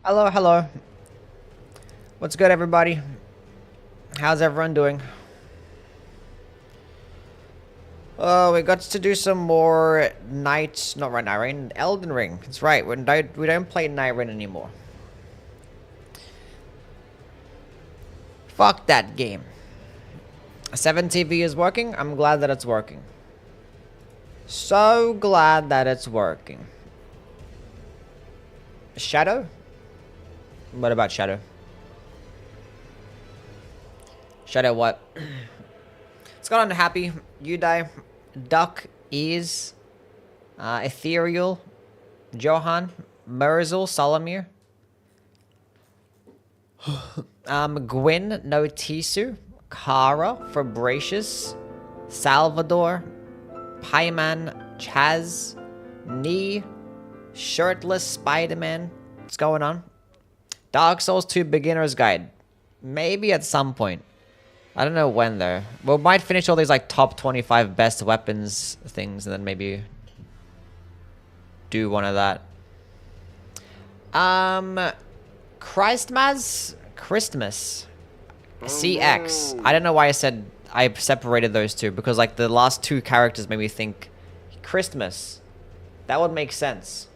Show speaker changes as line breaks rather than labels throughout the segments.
Hello, hello. What's good, everybody? How's everyone doing? Oh, we got to do some more not right now, right? Elden Ring. That's right. We don't play Night Rain anymore. Fuck that game. 7TV is working. I'm glad that it's working. So glad that it's working. Shadow? What about Shadow? Shadow what? Scott Unhappy, You Die, Duck Is, Ethereal, Johan, Merzel, Solomir, Gwyn, Notisu, Kara, Fabricius, Salvador, Pieman, Chaz, Nee, Shirtless Spider-Man. What's going on? Dark Souls 2 Beginner's Guide. Maybe at some point. I don't know when though. We might finish all these like top 25 best weapons things and then maybe do one of that. Christmas. CX. I don't know why I separated those two because like the last two characters made me think Christmas. That would make sense.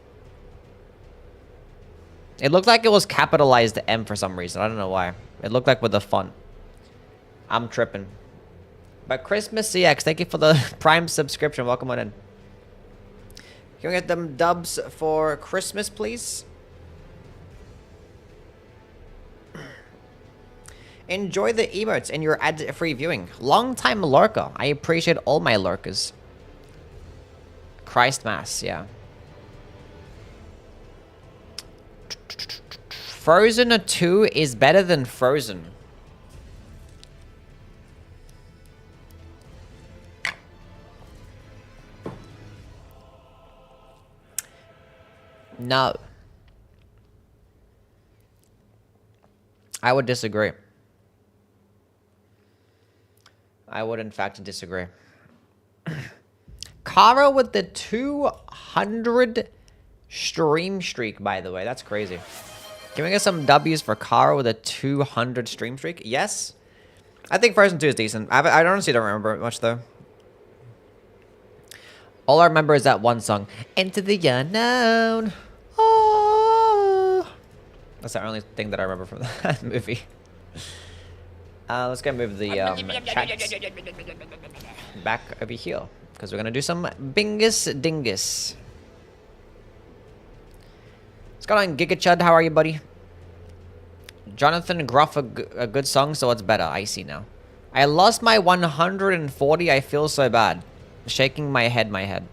It looked like it was capitalized M for some reason. I don't know why. It looked like with the font. I'm tripping. But Christmas CX, thank you for the Prime subscription. Welcome on in. Can we get them dubs for Christmas, please? Enjoy the emotes in your ad-free viewing. Long-time lurker. I appreciate all my lurkers. Christmas, yeah. Frozen 2 is better than Frozen. No. I would disagree. I would, in fact, disagree. Kara with the 200 stream streak, by the way. That's crazy. Can we get some W's for Kara with a 200 stream streak? Yes. I think Frozen 2 is decent. I honestly don't remember it much, though. All I remember is that one song. Into the unknown. Oh. That's the only thing that I remember from that movie. Let's go move the chats back over here. Because we're going to do some Bingus Dingus. What's going on, Gigachud? How are you, buddy? Jonathan Gruff, a good song, so what's better? I see now. I lost my 140. I feel so bad. Shaking my head.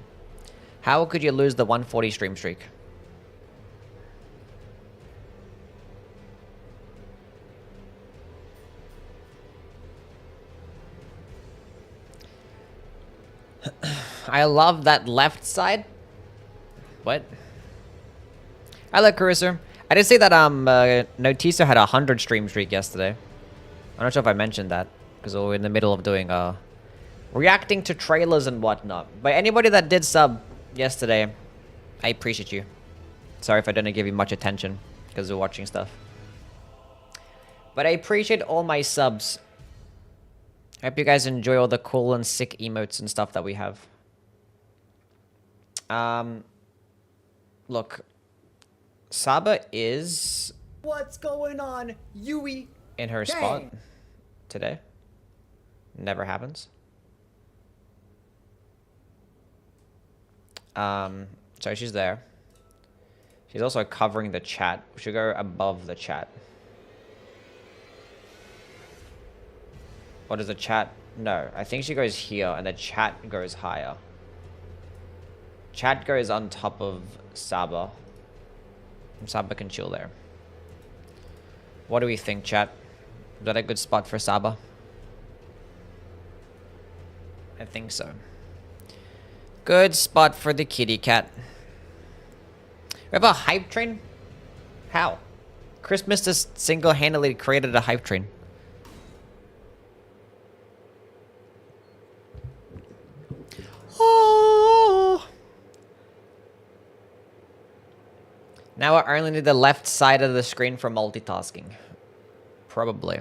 How could you lose the 140 stream streak? I love that left side. What? I like Carissa. I did say that Notisa had a 100 stream streak yesterday. I'm not sure if I mentioned that because we were in the middle of doing reacting to trailers and whatnot. But anybody that did sub yesterday, I appreciate you. Sorry if I didn't give you much attention because we're watching stuff. But I appreciate all my subs. I hope you guys enjoy all the cool and sick emotes and stuff that we have. Look. Saba is...
What's going on, Yui?
In her spot today. Never happens. So she's there. She's also covering the chat. We should go above the chat. What is the chat? No, I think she goes here and the chat goes higher. Chat goes on top of Saba. Saba can chill there. What do we think, chat? Is that a good spot for Saba? I think so. Good spot for the kitty cat. We have a hype train? How? Christmas just single-handedly created a hype train. Oh. Now I only need the left side of the screen for multitasking. Probably.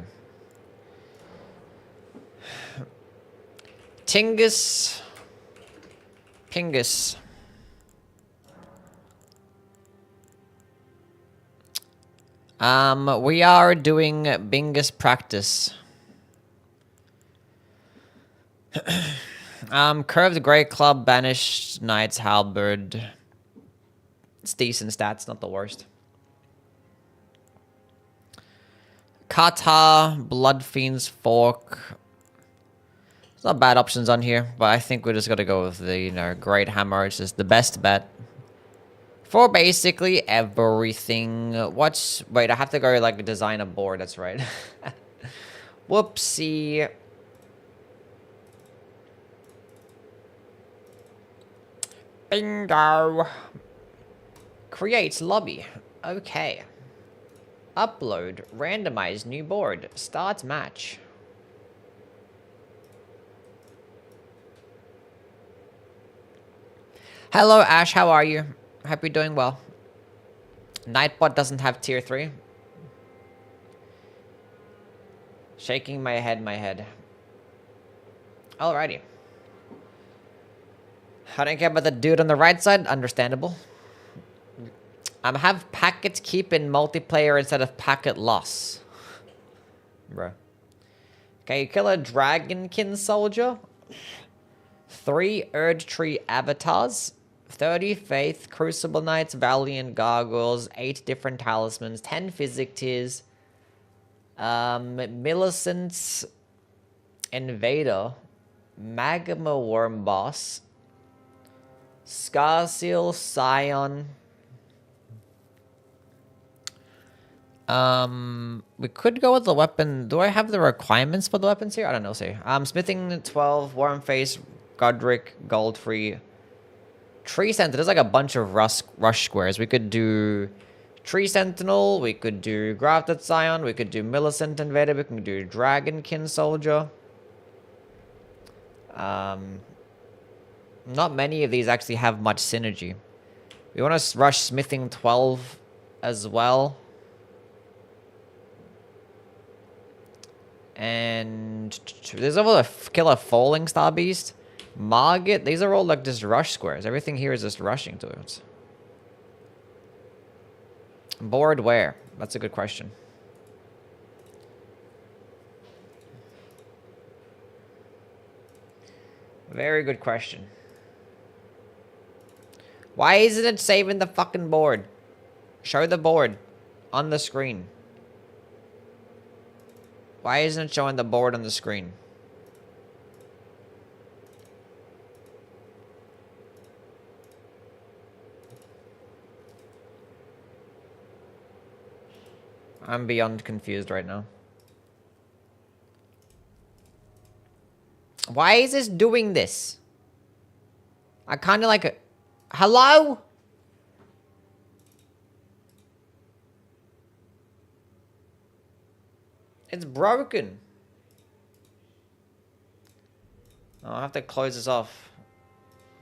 Tingus. Pingus. We are doing Bingus practice. Curved Grey Club, Banished Knights, Halberd. It's decent stats, not the worst. Kata, Blood Fiend's Fork. There's not bad options on here, but I think we just gotta go with the, Great Hammer. It's just the best bet. For basically everything. Wait, I have to go, design a board, that's right. Whoopsie. Bingo. Create lobby. Okay. Upload. Randomize new board. Start match. Hello, Ash. How are you? Hope you're doing well. Nightbot doesn't have tier 3. Shaking my head. Alrighty. I don't care about the dude on the right side. Understandable. Have packet keep in multiplayer instead of packet loss. Bruh. Okay, you kill a Dragonkin soldier. 3 Erd Tree avatars. 30 Faith, Crucible Knights, Valiant Gargoyles, 8 different talismans, 10 physic tiers. Millicent's Invader. Magma Worm Boss. Scarseal Scion. We could go with the weapon. Do I have the requirements for the weapons here? I don't know, see. Smithing 12, Warm Face, Godric, Goldfree, Tree Sentinel. There's like a bunch of rush squares. We could do Tree Sentinel, we could do Grafted Scion, we could do Millicent Invader, we can do Dragonkin Soldier. Not many of these actually have much synergy. We want to rush Smithing 12 as well. And there's also a killer Falling Star Beast. Margit. These are all like just rush squares. Everything here is just rushing to it. Board where? That's a good question. Very good question. Why isn't it saving the fucking board? Show the board on the screen. Why isn't it showing the board on the screen? I'm beyond confused right now. Why is this doing this? I kind of like it. Hello? It's broken. Oh, I'll have to close this off.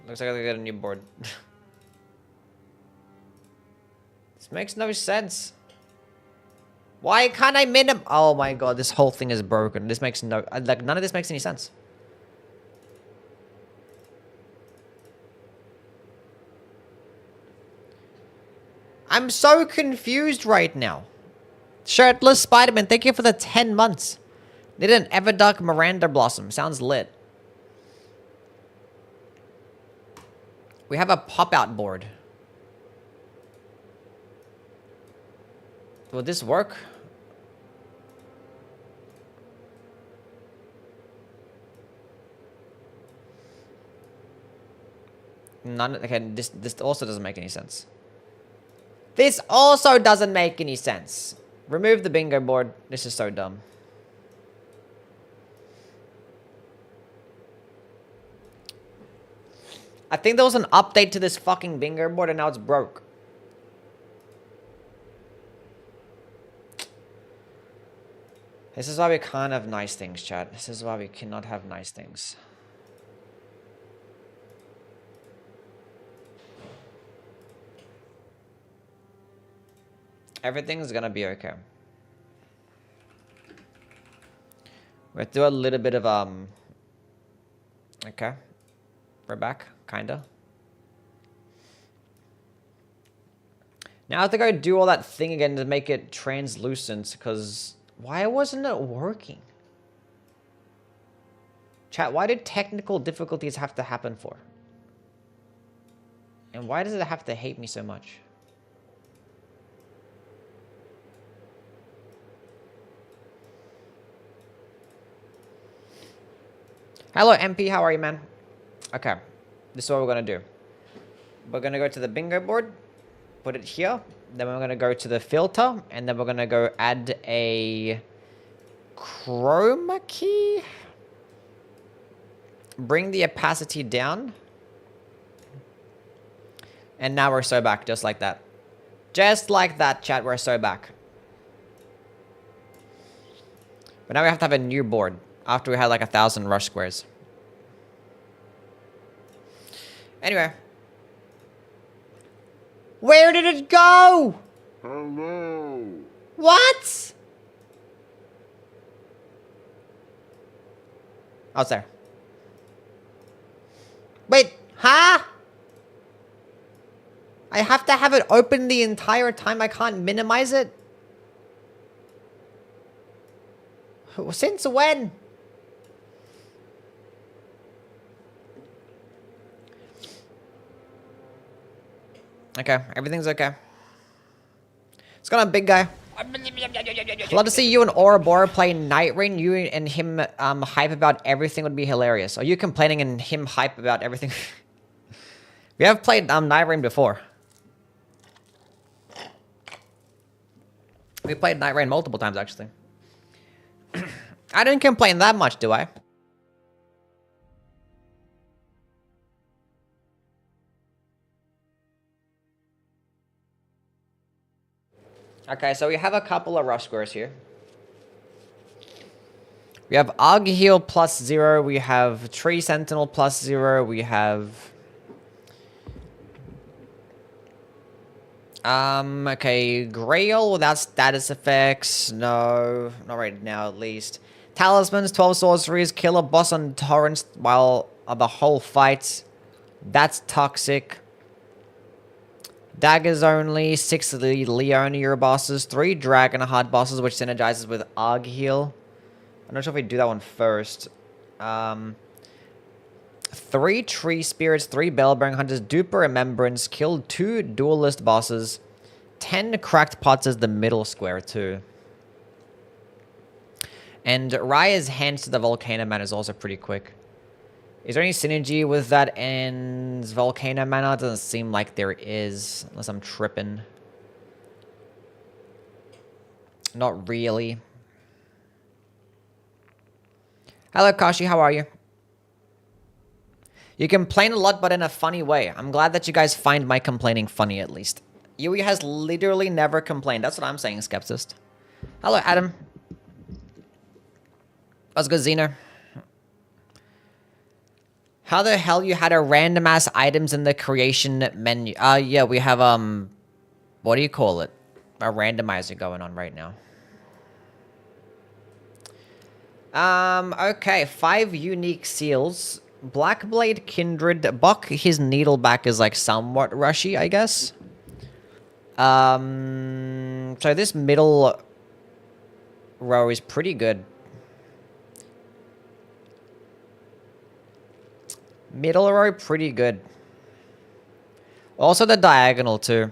Looks like I gotta get a new board. This makes no sense. Why can't I minim? Oh my god, this whole thing is broken. This makes no... Like, none of this makes any sense. I'm so confused right now. Shirtless Spider-Man, thank you for the 10 months. Need an Everdark Miranda Blossom. Sounds lit. We have a pop-out board. Will this work? None. Okay, this also doesn't make any sense. This also doesn't make any sense. Remove the bingo board. This is so dumb. I think there was an update to this fucking bingo board and now it's broke. This is why we can't have nice things, chat. This is why we cannot have nice things. Everything's gonna be okay. We'll do a little bit of, okay. We're back, kinda. Now I have to go do all that thing again to make it translucent, because why wasn't it working? Chat, why did technical difficulties have to happen for? And why does it have to hate me so much? Hello, MP. How are you, man? Okay. This is what we're going to do. We're going to go to the bingo board. Put it here. Then we're going to go to the filter. And then we're going to go add a chroma key. Bring the opacity down. And now we're so back. Just like that. Just like that, chat. We're so back. But now we have to have a new board. After we had like 1,000 rush squares. Anyway. Where did it go?
Hello.
What? Oh, it's there. Wait, huh? I have to have it open the entire time. I can't minimize it? Since when? Okay, everything's okay. It's got a big guy. I'd love to see you and Ouroboros play Night Rain. You and him hype about everything would be hilarious. Are you complaining and him hype about everything? We have played Night Rain before. We played Night Rain multiple times, actually. I didn't complain that much, do I? Okay, so we have a couple of rush squares here. We have Agheel plus 0. We have Tree Sentinel plus 0. We have... okay, Grail without status effects. No, not right now at least. Talismans, 12 sorceries, kill a boss on torrents while the whole fight. That's toxic. Daggers only, 6 of the Leonia bosses, 3 Dragonheart bosses, which synergizes with Agheel. I'm not sure if we do that one first. 3 Tree Spirits, 3 Bellbearing Hunters, Duper Remembrance, killed 2 Duelist bosses, 10 Cracked Pots as the middle square too. And Raya's Hands to the Volcano Man is also pretty quick. Is there any synergy with that and Volcano Mana? It doesn't seem like there is, unless I'm tripping. Not really. Hello, Kashi, how are you? You complain a lot, but in a funny way. I'm glad that you guys find my complaining funny, at least. Yui has literally never complained. That's what I'm saying, Skeptist. Hello, Adam. What's good, Xena? How the hell you had a random ass items in the creation menu? Yeah, we have, what do you call it? A randomizer going on right now. Okay, 5 unique seals. Blackblade Kindred. Buck, his needleback is like somewhat rushy, I guess. So this middle row is pretty good. Middle row, pretty good. Also the diagonal, too.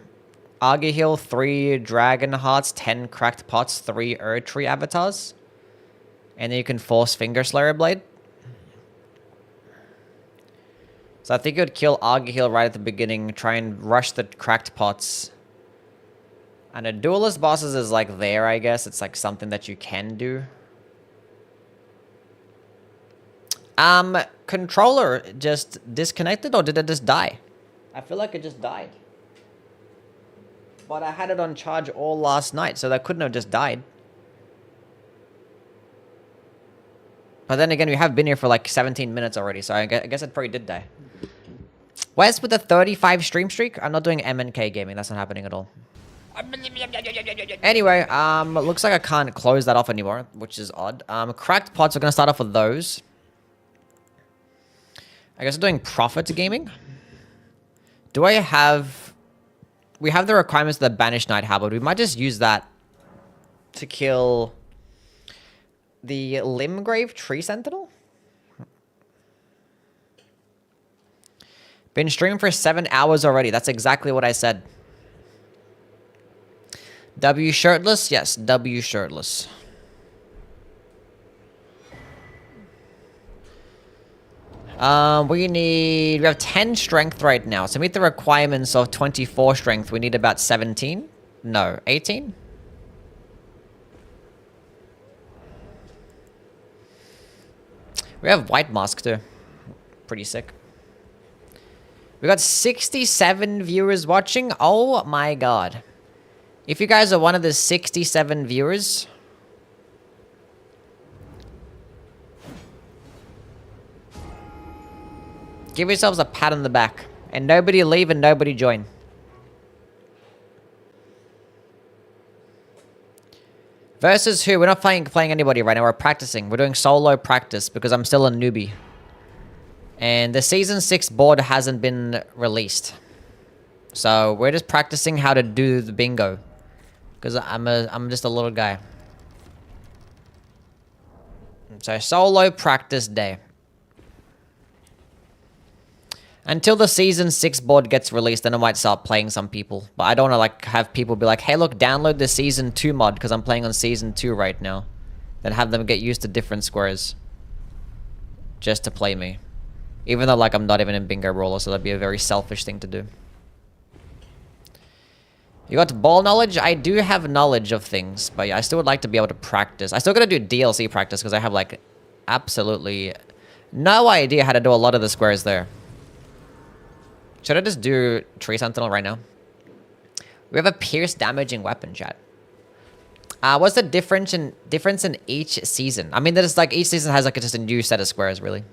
Agheel, 3 Dragon Hearts, 10 Cracked Pots, 3 Erdtree Avatars. And then you can force Finger Slayer Blade. So I think it would kill Agheel right at the beginning, try and rush the Cracked Pots. And a Duelist bosses is like there, I guess. It's like something that you can do. Controller just disconnected, or did it just die? I feel like it just died. But I had it on charge all last night, so that couldn't have just died. But then again, we have been here for like 17 minutes already, so I guess it probably did die. Wes with a 35 stream streak? I'm not doing MNK gaming, that's not happening at all. Anyway, looks like I can't close that off anymore, which is odd. Cracked pots, we're gonna start off with those. I guess we're doing profit gaming. Do I have... We have the requirements of the Banished Knight Halberd. We might just use that to kill the Limgrave Tree Sentinel. Been streaming for 7 hours already. That's exactly what I said. W shirtless? Yes, W shirtless. We have 10 strength right now. To meet the requirements of 24 strength, we need about 17? No, 18? We have White Mask too. Pretty sick. We got 67 viewers watching. Oh my god. If you guys are one of the 67 viewers... give yourselves a pat on the back. And nobody leave and nobody join. Versus who? We're not playing anybody right now. We're practicing. We're doing solo practice because I'm still a newbie. And the Season 6 board hasn't been released. So we're just practicing how to do the bingo. Because I'm just a little guy. So solo practice day. Until the Season 6 board gets released, then I might start playing some people. But I don't want to like have people be like, hey look, download the Season 2 mod because I'm playing on Season 2 right now. Then have them get used to different squares. Just to play me. Even though like I'm not even in Bingo Brawler, so that'd be a very selfish thing to do. You got ball knowledge? I do have knowledge of things, but yeah, I still would like to be able to practice. I still gotta do DLC practice because I have like absolutely no idea how to do a lot of the squares there. Should I just do Tree Sentinel right now? We have a pierce damaging weapon, chat. What's the difference in each season? I mean, there's like each season has like just a new set of squares, really.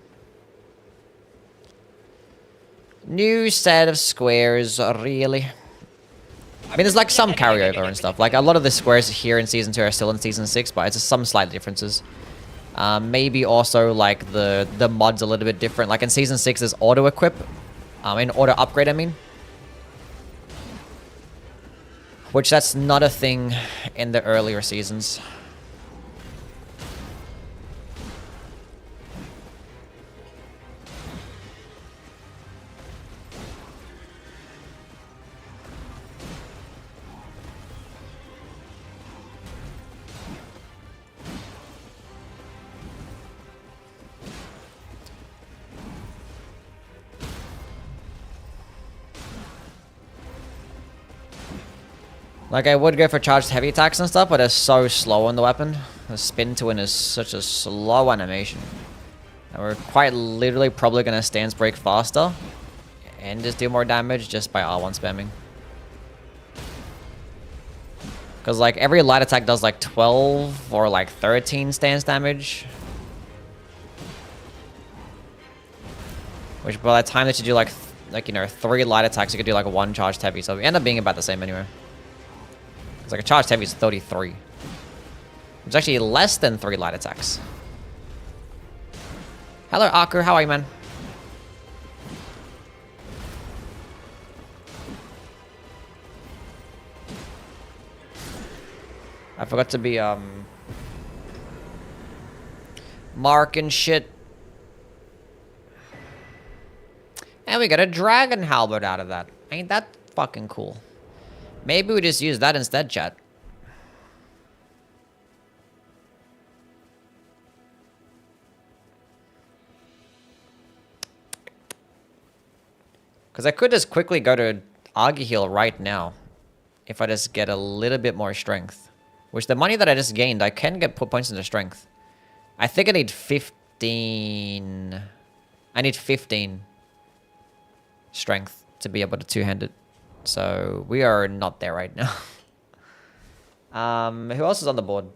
New set of squares, really. I mean, there's like some carryover and stuff. Like a lot of the squares here in Season 2 are still in Season 6, but it's just some slight differences. Maybe also like the mods a little bit different. Like in Season 6, there's auto equip. In auto upgrade, I mean. Which that's not a thing in the earlier seasons. Like, I would go for charged heavy attacks and stuff, but it's so slow on the weapon. The spin to win is such a slow animation. And we're quite literally probably going to stance break faster. And just do more damage just by R1 spamming. Because, like, every light attack does, like, 12 or, like, 13 stance damage. Which, by the time that you do, like, you know, 3 light attacks, you could do, like, 1 charged heavy. So we end up being about the same anyway. It's like a charged heavy is 33. It's actually less than 3 light attacks. Hello, Aku. How are you, man? I forgot to be, Mark and shit. And we got a dragon halberd out of that. Ain't that fucking cool? Maybe we just use that instead, chat. Because I could just quickly go to Argy right now. If I just get a little bit more strength. Which the money that I just gained, I can put points into strength. I think I need 15... I need 15 strength to be able to two-hand it. So we are not there right now. Who else is on the board?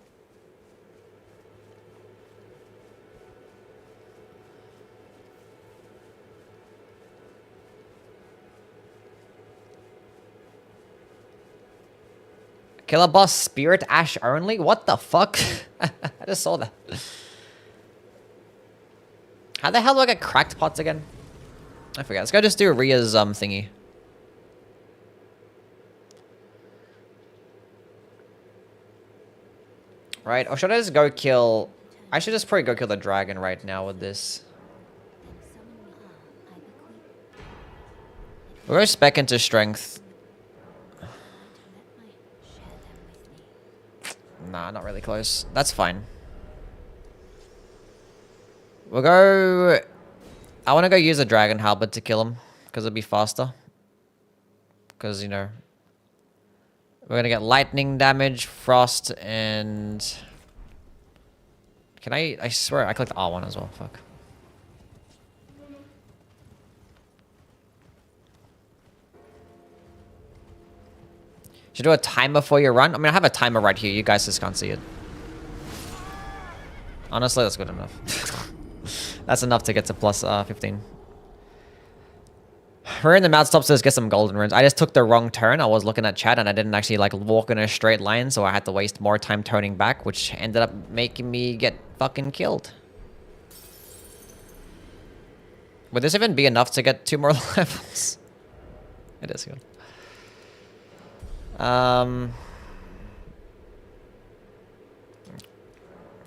Killer boss spirit ash only? What the fuck? I just saw that. How the hell do I get cracked pots again? I forget. Let's go just do Ria's thingy. Right, or should I just go kill... I should just probably go kill the dragon right now with this. We'll go spec into strength. Nah, not really close. That's fine. We'll go... I want to go use a dragon halberd to kill him. Because it'll be faster. Because, you know... We're going to get lightning damage, frost, and... Can I swear, I clicked R1 as well. Fuck. Should do a timer for your run? I mean, I have a timer right here. You guys just can't see it. Honestly, that's good enough. That's enough to get to plus 15. We're in the mountain tops to get some golden runes. I just took the wrong turn. I was looking at chat and I didn't actually like walk in a straight line, so I had to waste more time turning back, which ended up making me get fucking killed. Would this even be enough to get 2 more levels? It is good.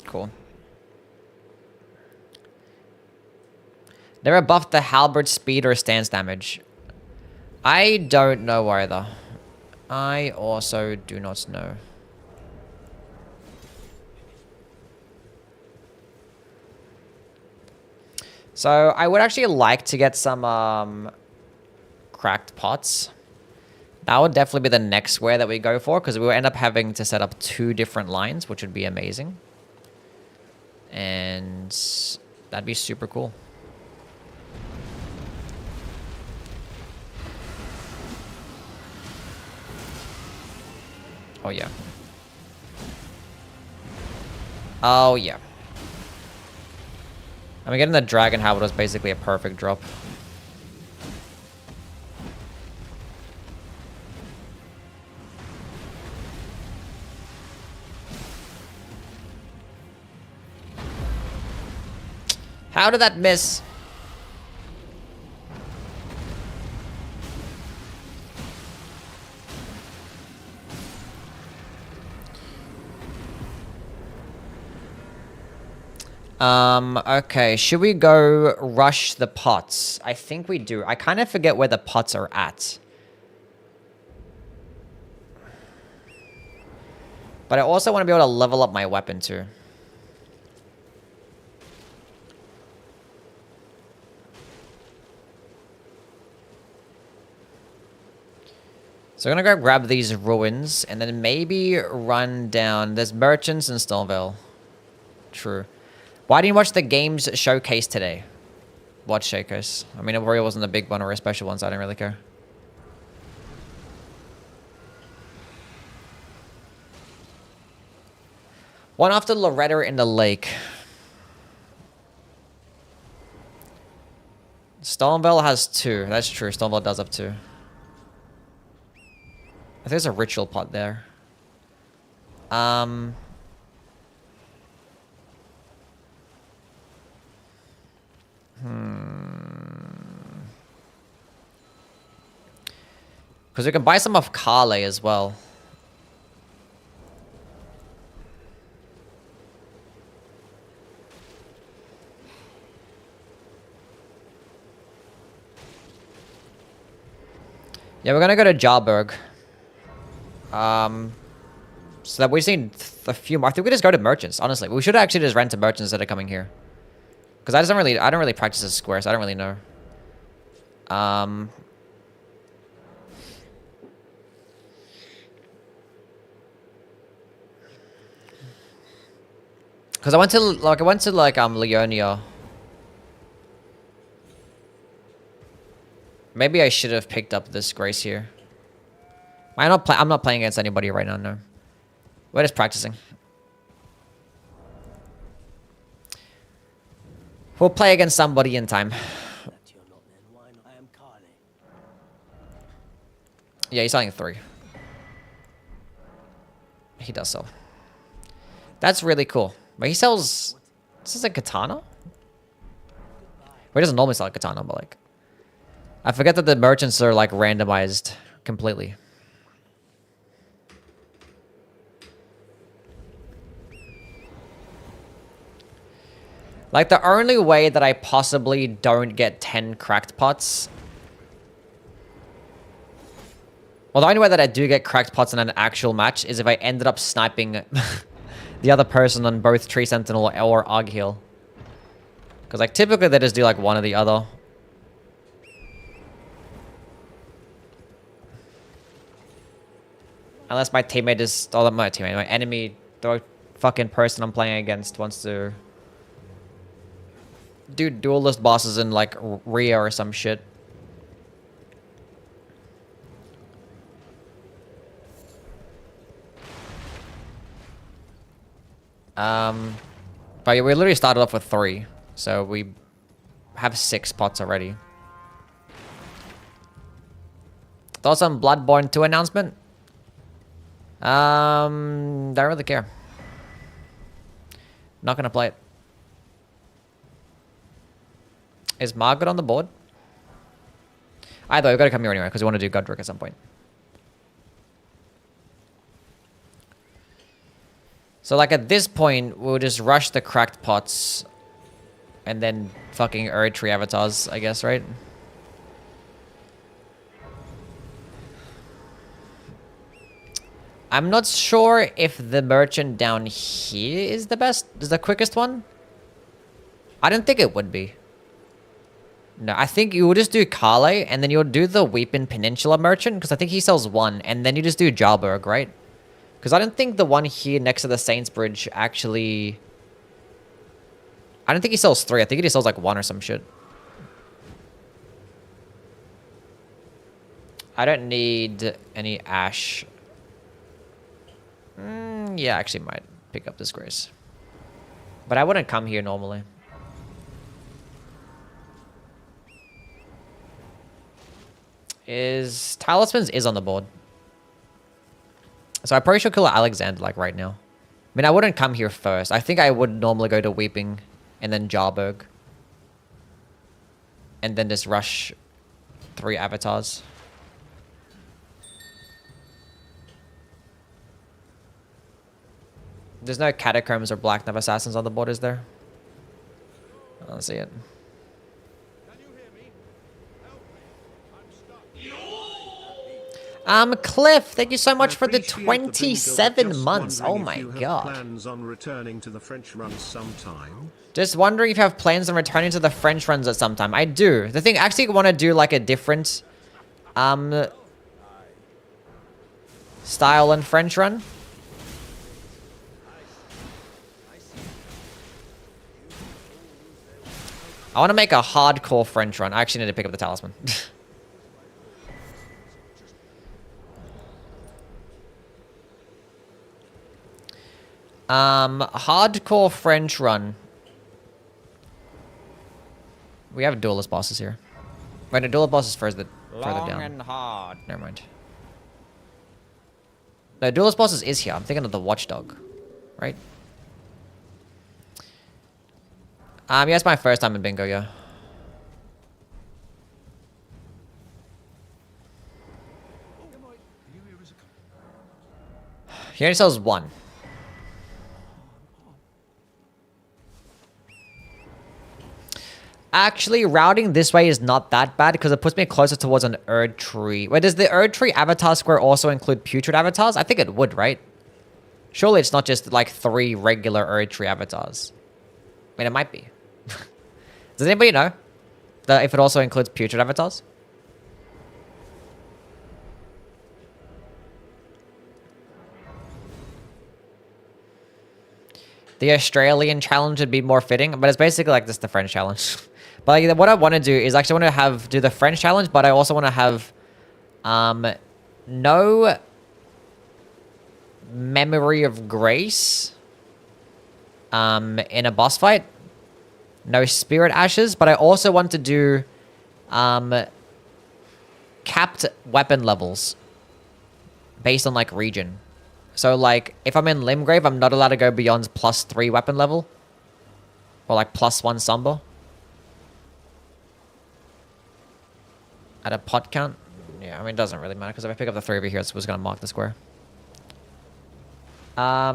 Cool. Never buffed the halberd speed or stance damage. I don't know either. I also do not know. So I would actually like to get some cracked pots. That would definitely be the next square that we go for, because we will end up having to set up 2 different lines, which would be amazing. And that'd be super cool. Oh, yeah. Oh, yeah. I mean, getting the dragon habit was basically a perfect drop. How did that miss? Okay, should we go rush the pots? I think we do. I kind of forget where the pots are at. But I also want to be able to level up my weapon too. So I'm gonna go grab these ruins and then maybe run down. There's merchants in Stoneville. True. Why didn't you watch the games showcase today? What showcase? I mean, it probably wasn't a big one or a special one, so I didn't really care. One after Loretta in the lake. Stoneville has 2. That's true. Stoneville does have 2. I think there's a ritual pot there. Because we can buy some of Kale as well. Yeah, we're gonna go to Jarburg. So that we seen a few more. I think we just go to merchants, honestly. We should actually just rent to merchants that are coming here. Because I don't really practice this square, so I don't really know. Because I went to Leonia. Maybe I should have picked up this grace here. I'm not playing against anybody right now, no. We're just practicing. We'll play against somebody in time. Yeah, he's selling 3. He does sell. That's really cool. But he sells... This is a katana? Well, he doesn't normally sell a katana, but like... I forget that the merchants are like randomized completely. Like the only way that I possibly don't get 10 cracked pots... Well, the only way that I do get cracked pots in an actual match is if I ended up sniping the other person on both Tree Sentinel or Arg Heal. Because like typically they just do like one or the other. Unless my teammate is... Oh, not my teammate. My enemy, the fucking person I'm playing against wants to... do duelist bosses in like Rhea or some shit. But we literally started off with 3. So we have 6 pots already. Thoughts on Bloodborne 2 announcement? Don't really care. Not gonna play it. Is Margaret on the board? Either, we've got to come here anyway, because we want to do Godric at some point. So, like, at this point, we'll just rush the cracked pots. And then fucking Erdtree avatars, I guess, right? I'm not sure if the merchant down here is the best, is the quickest one. I don't think it would be. No, I think you will just do Kale, and then you'll do the Weepin Peninsula merchant, because I think he sells 1, and then you just do Jarberg, right? Because I don't think the one here next to the Saints Bridge actually... I don't think he sells 3. I think he just sells like 1 or some shit. I don't need any Ash. Yeah, I actually might pick up this Grace. But I wouldn't come here normally. Is... Talismans is on the board. So I probably should kill Alexander, like, right now. I mean, I wouldn't come here first. I think I would normally go to Weeping and then Jarberg. And then just rush 3 avatars. There's no Catacombs or Black Knight Assassins on the board, is there? I don't see it. Cliff, thank you so much for the 27 months. Oh my god.
Plans on returning to the French runs sometime?
Just wondering if you have plans on returning to the French runs at some time. I do. The thing, I actually want to do like a different style and French run. I want to make a hardcore French run. I actually need to pick up the talisman. Hardcore French run. We have duelist bosses here. Wait, the duelist boss is further down. And hard. Never mind. No, duelist bosses is here. I'm thinking of the watchdog, right? Yeah, it's my first time in bingo, yeah. He only sells 1. Actually, routing this way is not that bad because it puts me closer towards an Erdtree. Wait, does the Erdtree avatar square also include putrid avatars? I think it would, right? Surely it's not just like 3 regular Erdtree avatars. I mean, it might be. Does anybody know that if it also includes putrid avatars? The Australian challenge would be more fitting, but it's basically like this the French challenge. But like, what I want to do is actually want to do the French challenge, but I also want to have no memory of grace in a boss fight. No spirit ashes, but I also want to do capped weapon levels based on like region. So, like, if I'm in Limgrave, I'm not allowed to go beyond +3 weapon level. Or, like, +1 Samba. At a pot count. Yeah, I mean, it doesn't really matter, because if I pick up the 3 over here, it's going to mark the square. I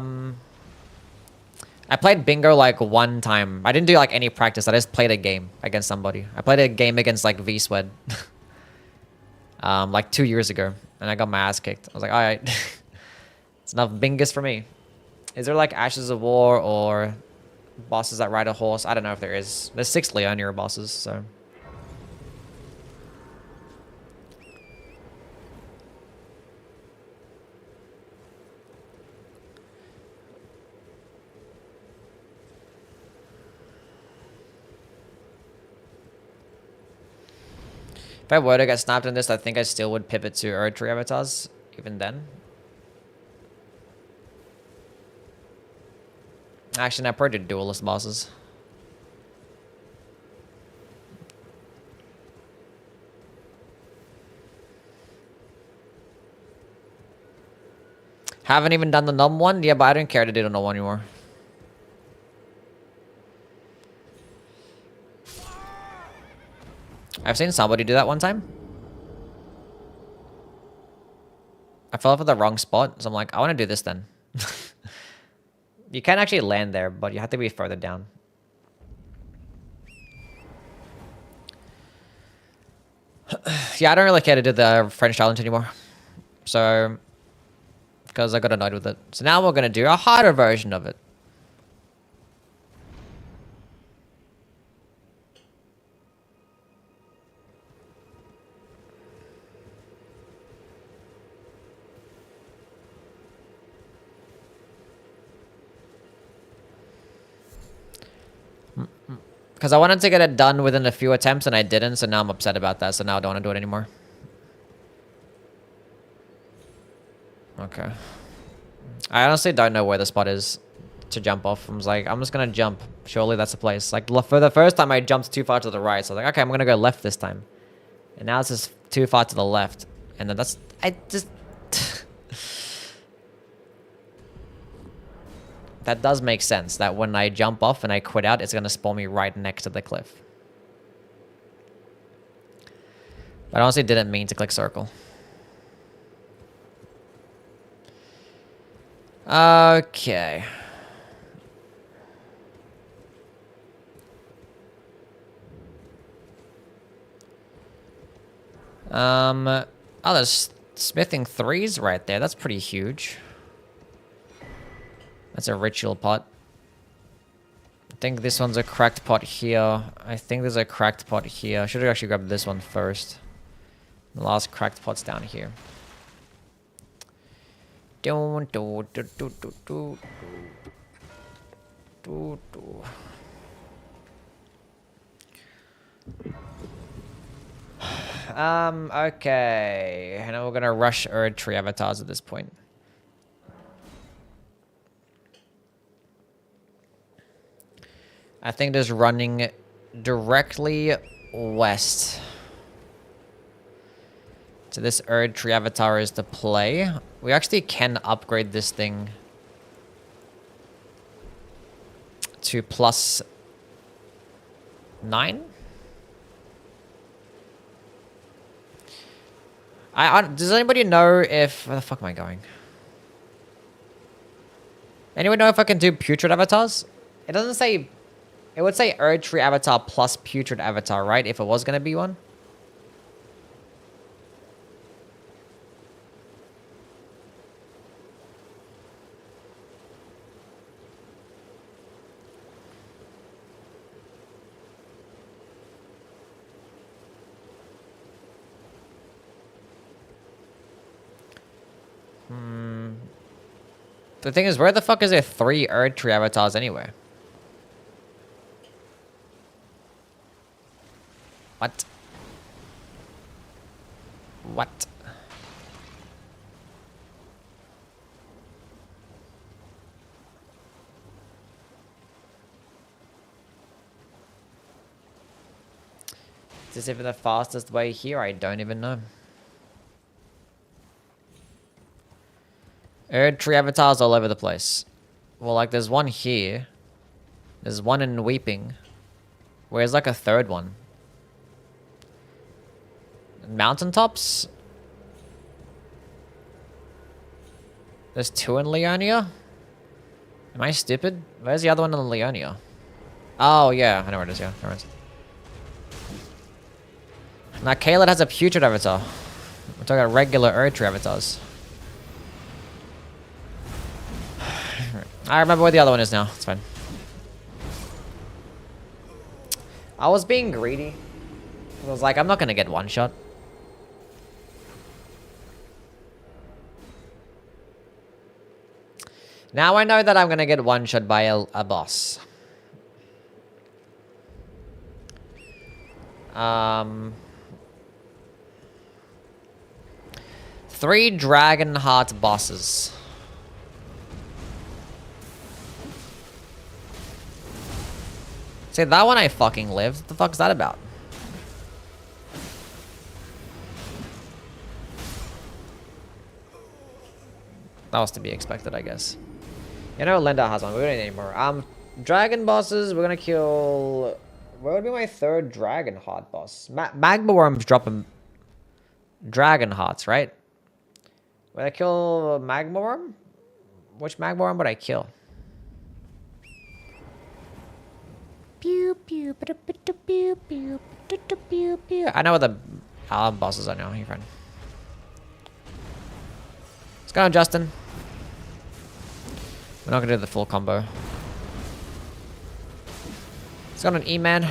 played bingo, like, one time. I didn't do, like, any practice. I just played a game against somebody. I played a game against, like, V-Swed. Like 2 years ago. And I got my ass kicked. I was like, alright. It's enough bingus for me. Is there, like, Ashes of War or bosses that ride a horse? I don't know if there is. There's 6 Leonia bosses, so... If I were to get snapped in this, I think I still would pivot to Erdtree avatars, even then. Actually, I probably do duelist bosses. Haven't even done the Num one? Yeah, but I don't care to do the Num one anymore. I've seen somebody do that one time. I fell off at the wrong spot, so I'm like, I want to do this then. You can actually land there, but you have to be further down. Yeah, I don't really care to do the French challenge anymore. So, because I got annoyed with it. So now we're going to do a harder version of it. Because I wanted to get it done within a few attempts and I didn't, so now I'm upset about that, so now I don't want to do it anymore. Okay. I honestly don't know where the spot is to jump off. I was like, I'm just going to jump. Surely that's the place. Like, for the first time, I jumped too far to the right, so I was like, okay, I'm going to go left this time. And now it's just too far to the left. And then that's... I just... That does make sense, that when I jump off and I quit out, it's going to spawn me right next to the cliff. But I honestly didn't mean to click circle. Okay. Oh, there's smithing 3s right there. That's pretty huge. That's a ritual pot. I think this one's a cracked pot here. I think there's a cracked pot here. I should have actually grabbed this one first. The last cracked pot's down here. Okay. And now we're gonna rush Erdtree avatars at this point. I think there's running directly west. So this Erdtree avatar is the play. We actually can upgrade this thing to +9. Does anybody know if... Where the fuck am I going? Anyone know if I can do putrid avatars? It doesn't say... It would say Erdtree avatar plus putrid avatar, right? If it was going to be one. The thing is, where the fuck is there 3 Erdtree avatars anyway? What? What? Is this even the fastest way here? I don't even know. Erd tree avatars all over the place. Well, like, there's one here. There's one in Weeping. Where's, like, a third one? Mountaintops? There's two in Leonia? Am I stupid? Where's the other one in Leonia? Oh, yeah. I know where it is, yeah. Never mind. Now, Kaled has a putrid avatar. We're talking about regular Erdtree avatars. I remember where the other one is now. It's fine. I was being greedy. I was like, I'm not going to get one shot. Now I know that I'm going to get one shot by a boss. 3 Dragon Heart bosses. See, that one I fucking lived. What the fuck is that about? That was to be expected, I guess. You know, Linda has one. We don't need any more. Dragon bosses, we're gonna kill... Where would be my 3rd Dragon Heart boss? Magma Worms drop them Dragon Hearts, right? Would I kill Magma Worm? Which Magma Worm would I kill? Pew pew pew pew pew pew pew. I know what the bosses are now. Hey, friend. Let's go on, Justin. We're not gonna do the full combo. Let's go on an E-Man.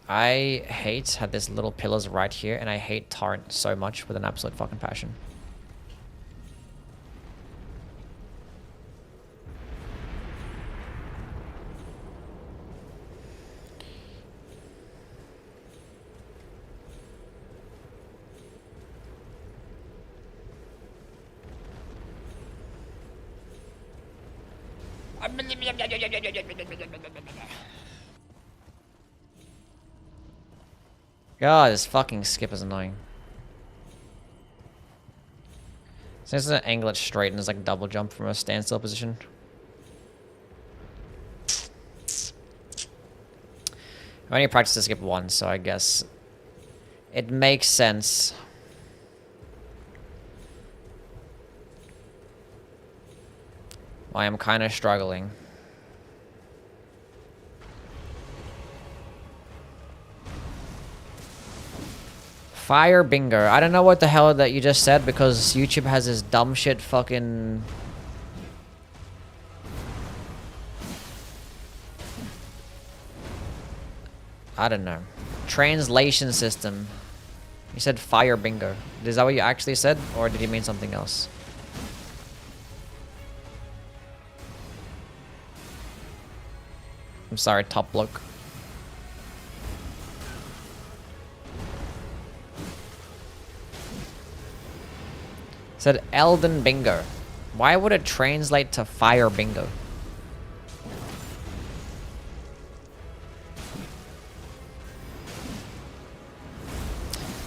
I hate how there's little pillars right here, and I hate Torrent so much with an absolute fucking passion. God, this fucking skip is annoying. So this is an angle it straight and it's like double jump from a standstill position. I've only practiced this skip once, so I guess it makes sense. Why I'm kind of struggling. Fire bingo. I don't know what the hell that you just said because YouTube has this dumb shit fucking... I don't know. Translation system. You said fire bingo. Is that what you actually said? Or did you mean something else? I'm sorry, top bloke. Said Elden bingo. Why would it translate to fire bingo?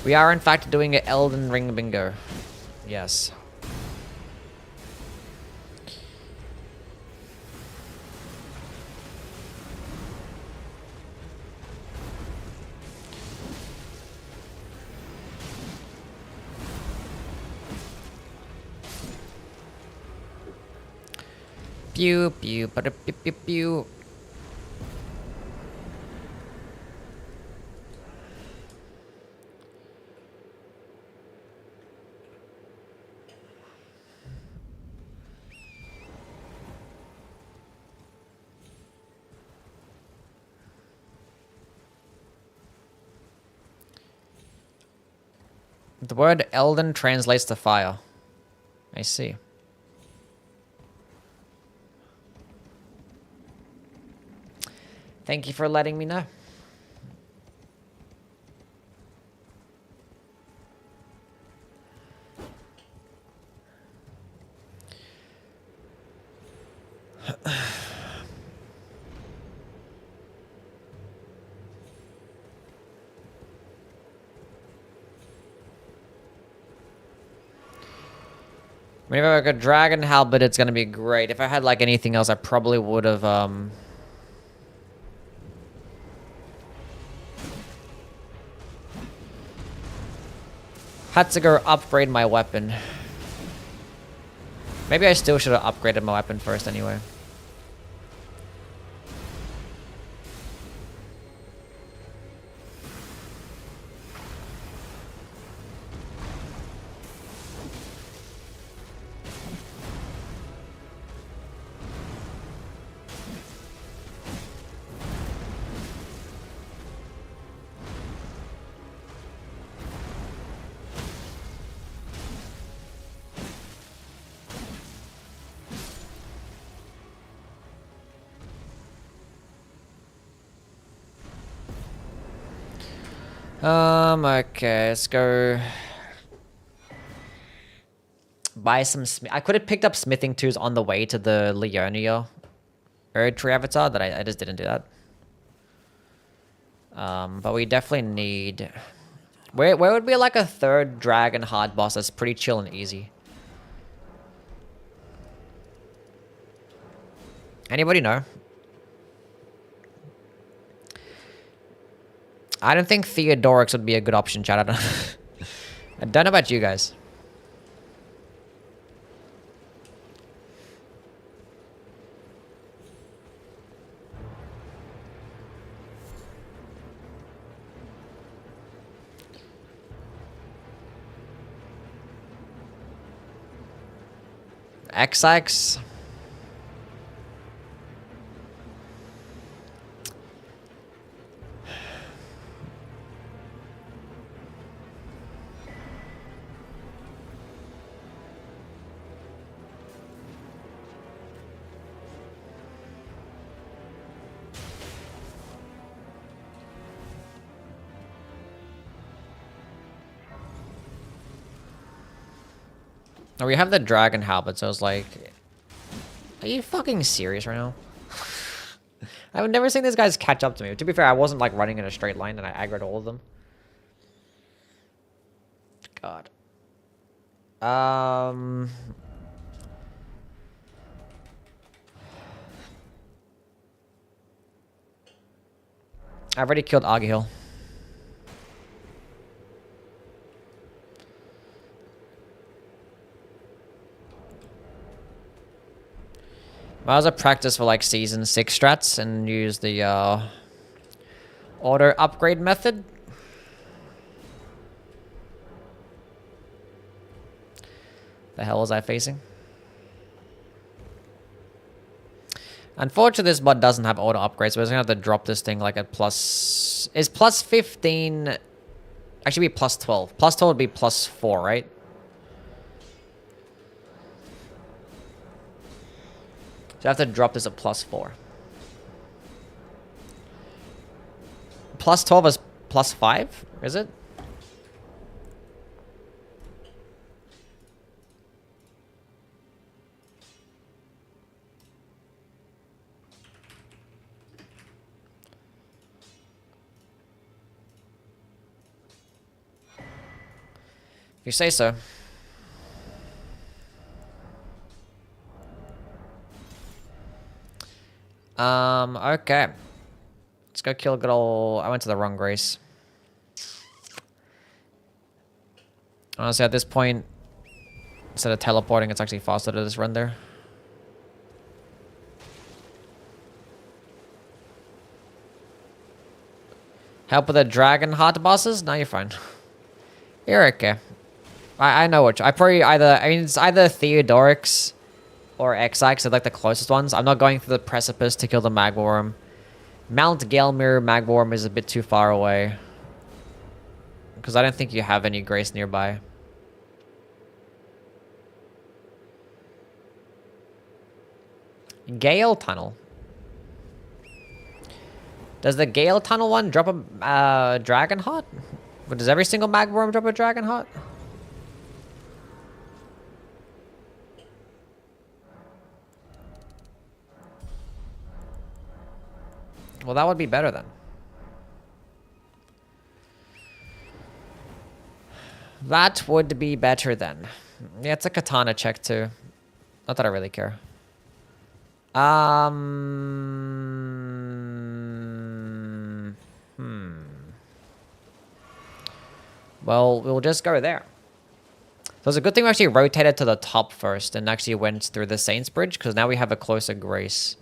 We are in fact doing an Elden Ring bingo. Yes. Pew pew pew pew pew pew. The word Elden translates to fire. I see. Thank you for letting me know. I mean, if I have like a dragon halberd, it's gonna be great. If I had like anything else, I probably would have had to go upgrade my weapon. Maybe I still should have upgraded my weapon first anyway. Okay, let's go buy some I could have picked up smithing tools on the way to the Leonia Erdtree avatar, that I just didn't do that. But we definitely need... Where would be like a third dragon hard boss that's pretty chill and easy? Anybody know? I don't think Theodorix would be a good option, chat. I don't know about you guys. XX? Oh, we have the dragon halberd, so I was like... Are you fucking serious right now? I've never seen these guys catch up to me. To be fair, I wasn't like running in a straight line and I aggroed all of them. God. I've already killed Aghil. Might as well practice for like season 6 strats and use the auto upgrade method. The hell was I facing? Unfortunately, this mod doesn't have auto upgrades, so we're gonna have to drop this thing like at plus... Is plus 15... Actually be plus 12. Plus 12 would be plus 4, right? So I have to drop this at plus 4. Plus 12 is plus 5, is it? If you say so. Okay. Let's go kill good old... I went to the wrong grace. Honestly, at this point, instead of teleporting, it's actually faster to just run there. Help with the dragon heart bosses? No, you're fine. You're okay. I know what I probably either, I mean, it's either Theodorix or Exarchs are like the closest ones. I'm not going through the precipice to kill the Magworm. Mount Gelmir Magworm is a bit too far away. Because I don't think you have any grace nearby. Gale Tunnel. Does the Gale Tunnel one drop a Dragon Heart? But does every single Magworm drop a Dragon Heart? Well, that would be better then. That would be better then. Yeah, it's a katana check too. Not that I really care. Well, we'll just go there. So it's a good thing we actually rotated to the top first and actually went through the Saints Bridge, because now we have a closer grace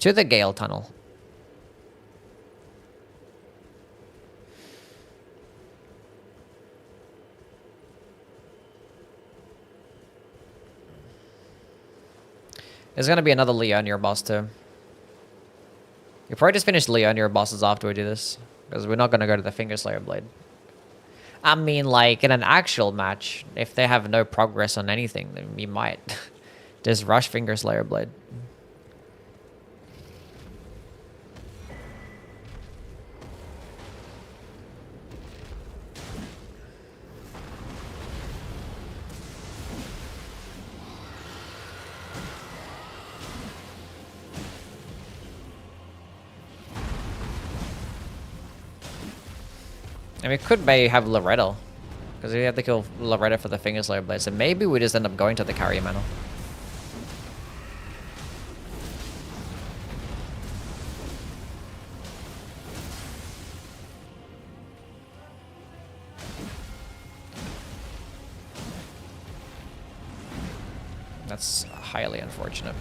to the Gale Tunnel. There's gonna be another Leonier boss too. You probably just finish Leonier bosses after we do this, because we're not gonna go to the Finger Slayer Blade. I mean, like, in an actual match, if they have no progress on anything, then we might just rush Finger Slayer Blade. And we could maybe have Loretto, because we have to kill Loretto for the Finger Slayer Blade, so maybe we just end up going to the Carrier Manor. That's highly unfortunate.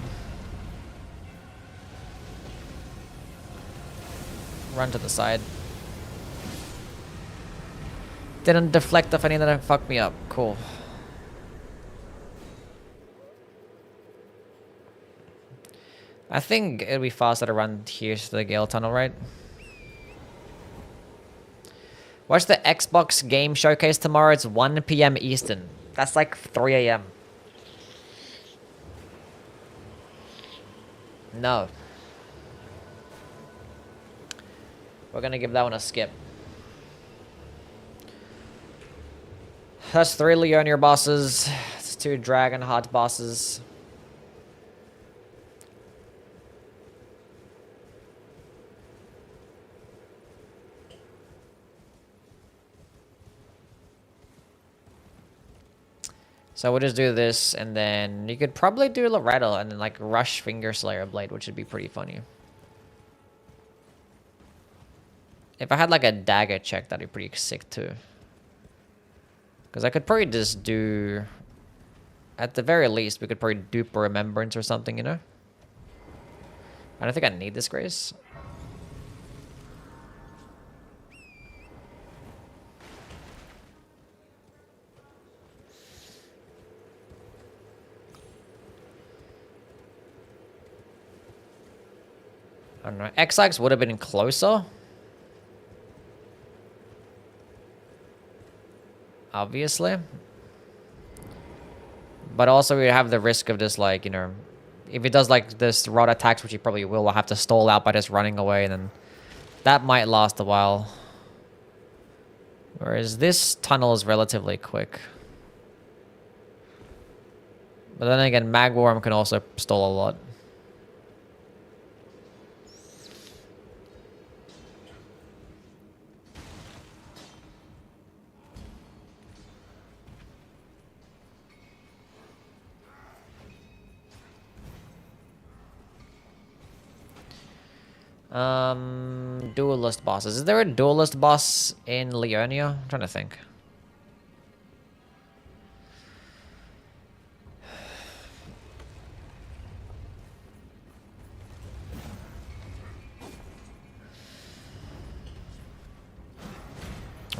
Run to the side. Didn't deflect off any that fucked me up. Cool. I think it'll be faster to run here to the Gale Tunnel, right? Watch the Xbox game showcase tomorrow. It's 1 PM Eastern. That's like 3 AM. No. We're gonna give that one a skip. That's 3 Leonier bosses. It's 2 Dragon Heart bosses. So we'll just do this, and then you could probably do Loretto and then like rush Finger Slayer Blade, which would be pretty funny. If I had like a dagger check, that'd be pretty sick too. Because I could probably just do, at the very least, we could probably dupe a Remembrance or something, you know? I don't think I need this grace. I don't know. X-Lax would have been closer. Obviously. But also we have the risk of just like, you know, if it does like this rod attacks, which he probably will, we'll have to stall out by just running away, and then that might last a while. Whereas this tunnel is relatively quick. But then again, Magworm can also stall a lot. Duelist bosses. Is there a duelist boss in Leonia? I'm trying to think.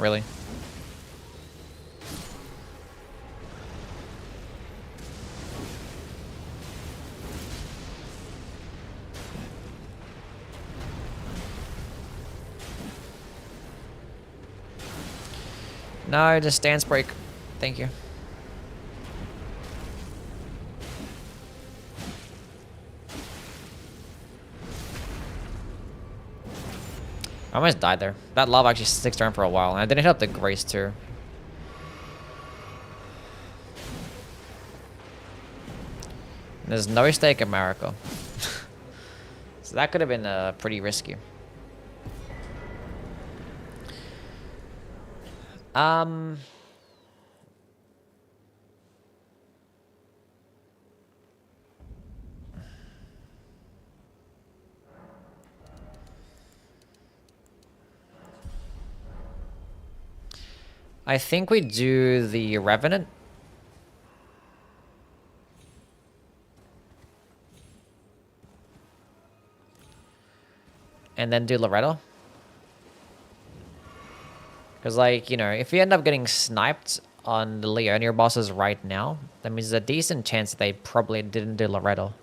really. No, just stance break. Thank you. I almost died there. That lava actually sticks around for a while, and I didn't hit up the Grace too. There's no stake in Mariko. So that could have been pretty risky. I think we do the Revenant. And then do Loretto. Because, like, you know, if we end up getting sniped on the Leonia bosses right now, that means there's a decent chance that they probably didn't do Loretto.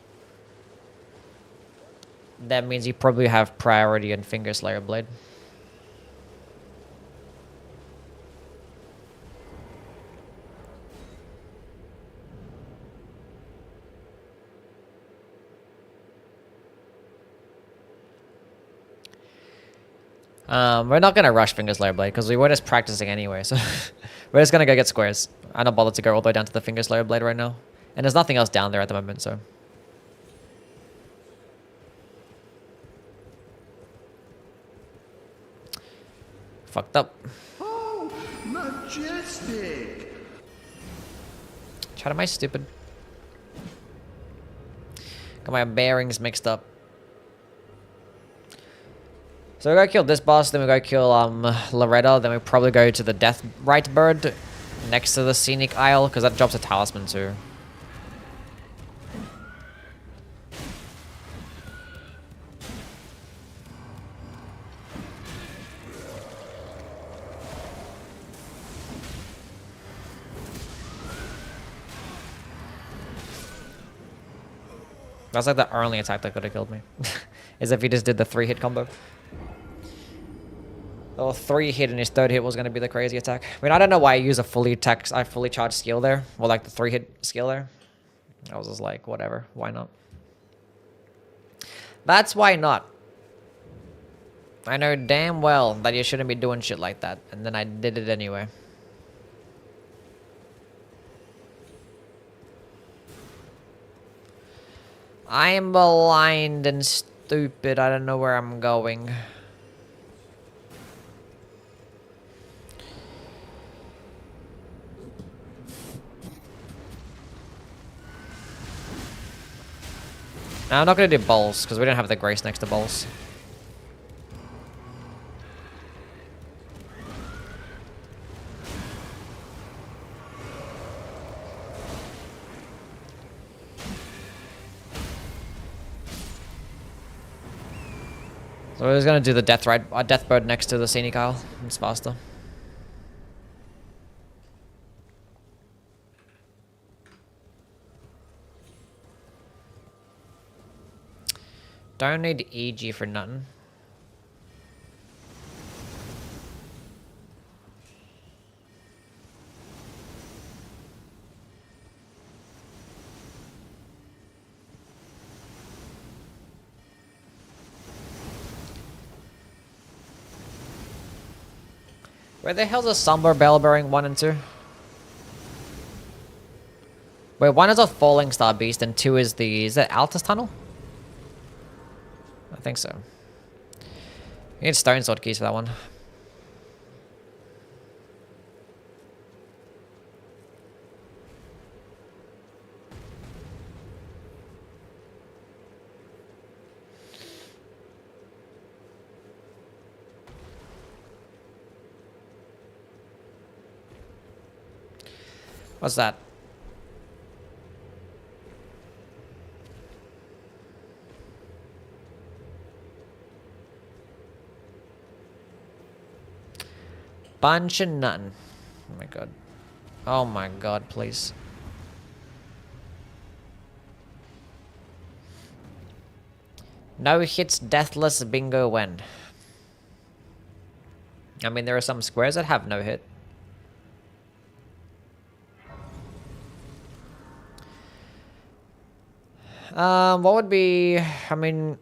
That means you probably have priority on Finger Slayer Blade. We're not gonna rush Finger Slayer Blade because we were just practicing anyway, so we're just gonna go get squares. I don't bother to go all the way down to the Finger Slayer Blade right now. And there's nothing else down there at the moment, so. Fucked up.
Oh, majestic!
Chat, am I stupid? Got my bearings mixed up. So we go kill this boss, then we go kill Loretto, then we probably go to the Death Right Bird next to the Scenic Isle, because that drops a talisman too. That's like the only attack that could have killed me. Is if he just did the 3-hit combo. Or 3-hit and his 3rd hit was going to be the crazy attack. I mean, I don't know why I use a fully charged skill there. Or like the 3-hit skill there. I was just like, whatever. Why not? That's why not. I know damn well that you shouldn't be doing shit like that. And then I did it anyway. I am blind and stupid. I don't know where I'm going. No, I'm not going to do bowls because we don't have the Grace next to bowls. So we're just going to do the Death Bird next to the Scenic Isle. It's faster. Don't need EG for nothing. Where the hell's a Somber Bell bearing 1 and 2? Wait, 1 is a Falling Star Beast and 2 is the... Is that Altus Tunnel? I think so. You need Stone Sword keys for that one. What's that? bunch of nothing. Oh my god. Oh my god, please. No hits, deathless, bingo win. I mean, there are some squares that have no hit. What would be... I mean...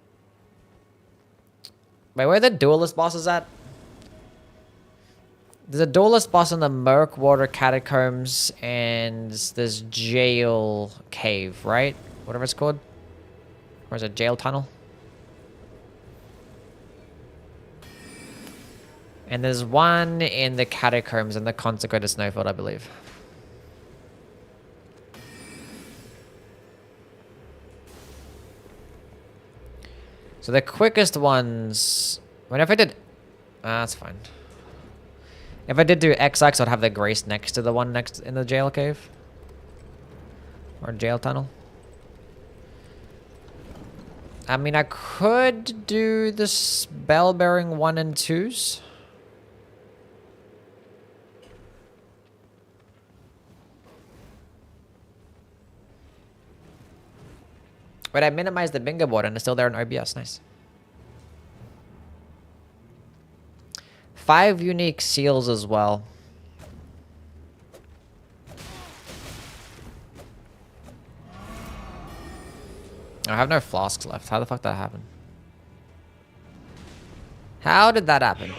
Wait, where are the duelist bosses at? There's a duelist boss in the Murkwater Catacombs and this jail cave, right? Whatever it's called. Or is it jail tunnel? And there's one in the Catacombs in the Consecrated Snowfield, I believe. So the quickest ones... I mean, if I did... that's fine. If I did do XX, I'd have the Grace next to the one next in the jail cave. Or jail tunnel. I mean, I could do the Spell-bearing 1 and 2s. But I minimized the bingo board and it's still there in OBS. Nice. 5 unique seals as well. I have no flasks left. How the fuck did that happen? How did that happen?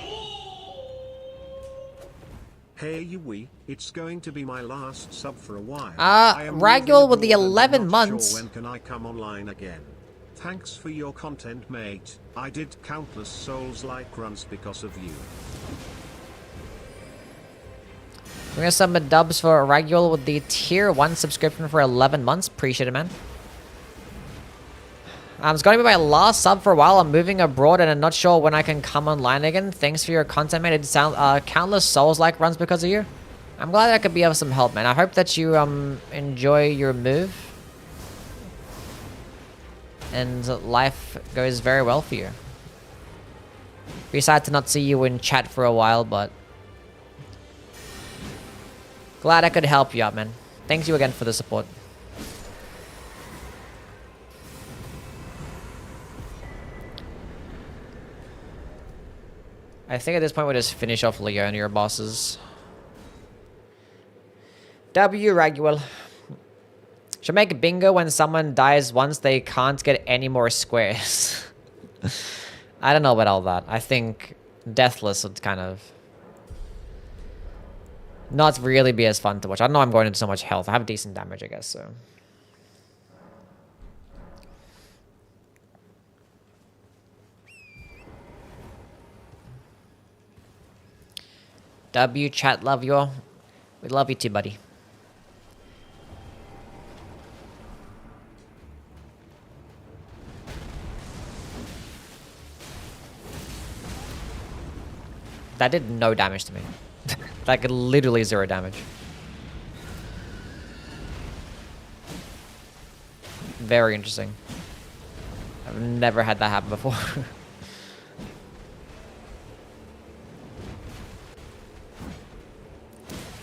Hey Yui, it's going to be my last sub for a while.
Ragul with the 11 months.
Sure when can I come online again? Thanks for your content, mate. I did countless Souls-like runs because of you.
We're gonna submit dubs for Ragul with the tier 1 subscription for 11 months. Appreciate it, man. It's gonna be my last sub for a while. I'm moving abroad and I'm not sure when I can come online again. Thanks for your content, man. It sounds countless Souls-like runs because of you. I'm glad I could be of some help, man. I hope that you enjoy your move. And life goes very well for you. Be sad to not see you in chat for a while, but... glad I could help you out, man. Thanks you again for the support. I think at this point we'll just finish off Leonia bosses. W Raguel. Should make bingo when someone dies once they can't get any more squares. I don't know about all that. I think Deathless would kind of not really be as fun to watch. I don't know I'm going into so much health. I have decent damage, I guess, so. W chat, love you all. We love you too, buddy. That did no damage to me. Like literally 0 damage. Very interesting. I've never had that happen before.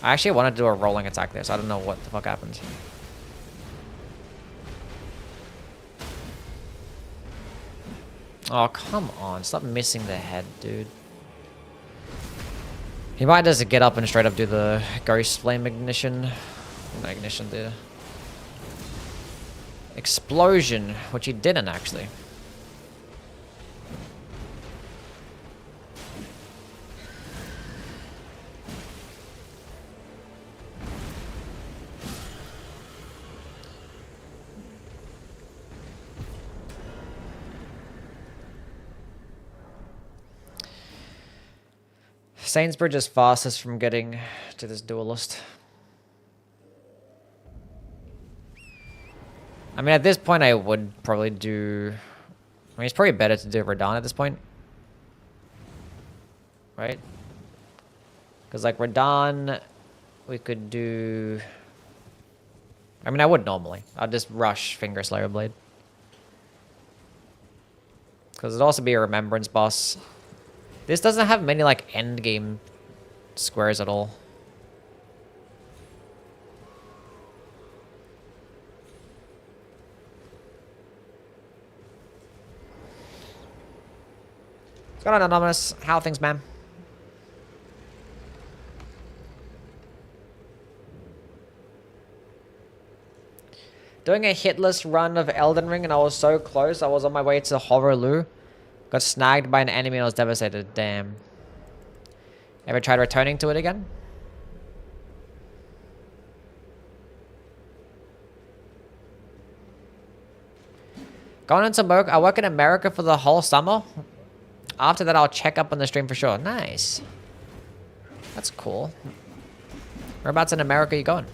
I actually wanted to do a rolling attack there, so I don't know what the fuck happened. Oh, come on. Stop missing the head, dude. He might just get up and straight up do the Ghost Flame Ignition. Not ignition, the Explosion, which he didn't actually. Sainsbridge is fastest from getting to this duelist. I mean, at this point, I would probably do... I mean, it's probably better to do Radahn at this point. Right? Because, like, Radahn, we could do... I mean, I would normally. I'd just rush Finger Slayer Blade. Because it'd also be a Remembrance boss. This doesn't have many, like, end game squares at all. What's going on, Anonymous? How are things, man? Doing a hitless run of Elden Ring and I was so close. I was on my way to Horrorloo. Got snagged by an enemy and I was devastated. Damn. Ever tried returning to it again? Going into work. I work in America for the whole summer. After that, I'll check up on the stream for sure. Nice. That's cool. Whereabouts in America are you going?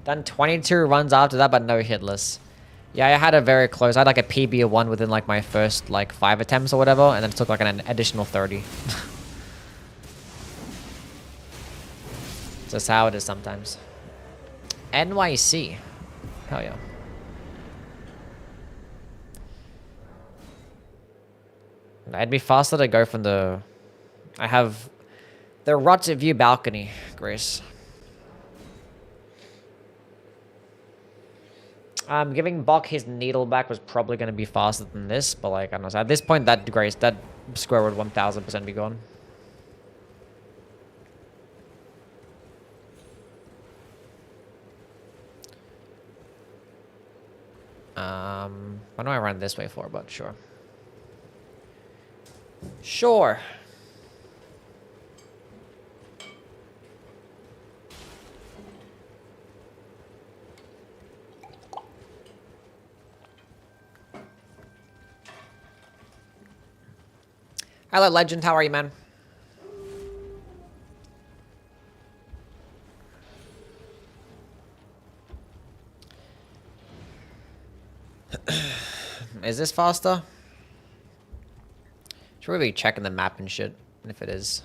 Done 22 runs after that, but no hitless. Yeah, I had a very close. I had like a PB of 1 within like my first like 5 attempts or whatever, and then it took like an additional 30. Just how it is sometimes. NYC. Hell yeah. It'd be faster to go from the... I have the Rotted View balcony, Grace. Giving Bok his needle back was probably going to be faster than this, but like, I don't know. At this point, that square would 1000% be gone. Why do I run this way for? But sure. Sure. Hello, Legend. How are you, man? Is this faster? Should we be checking the map and shit, if it is.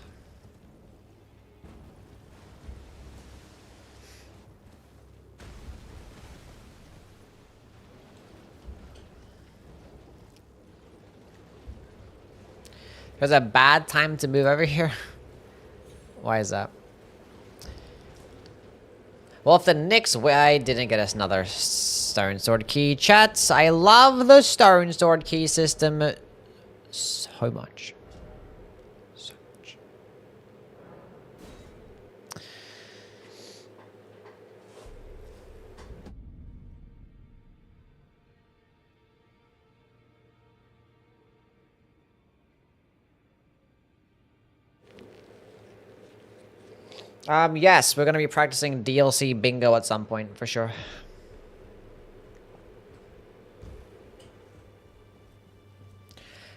There's a bad time to move over here. Why is that? Well, if the Knicks I didn't get us another stone sword key. Chats, I love the stone sword key system so much. So much. Yes, we're gonna be practicing DLC bingo at some point, for sure.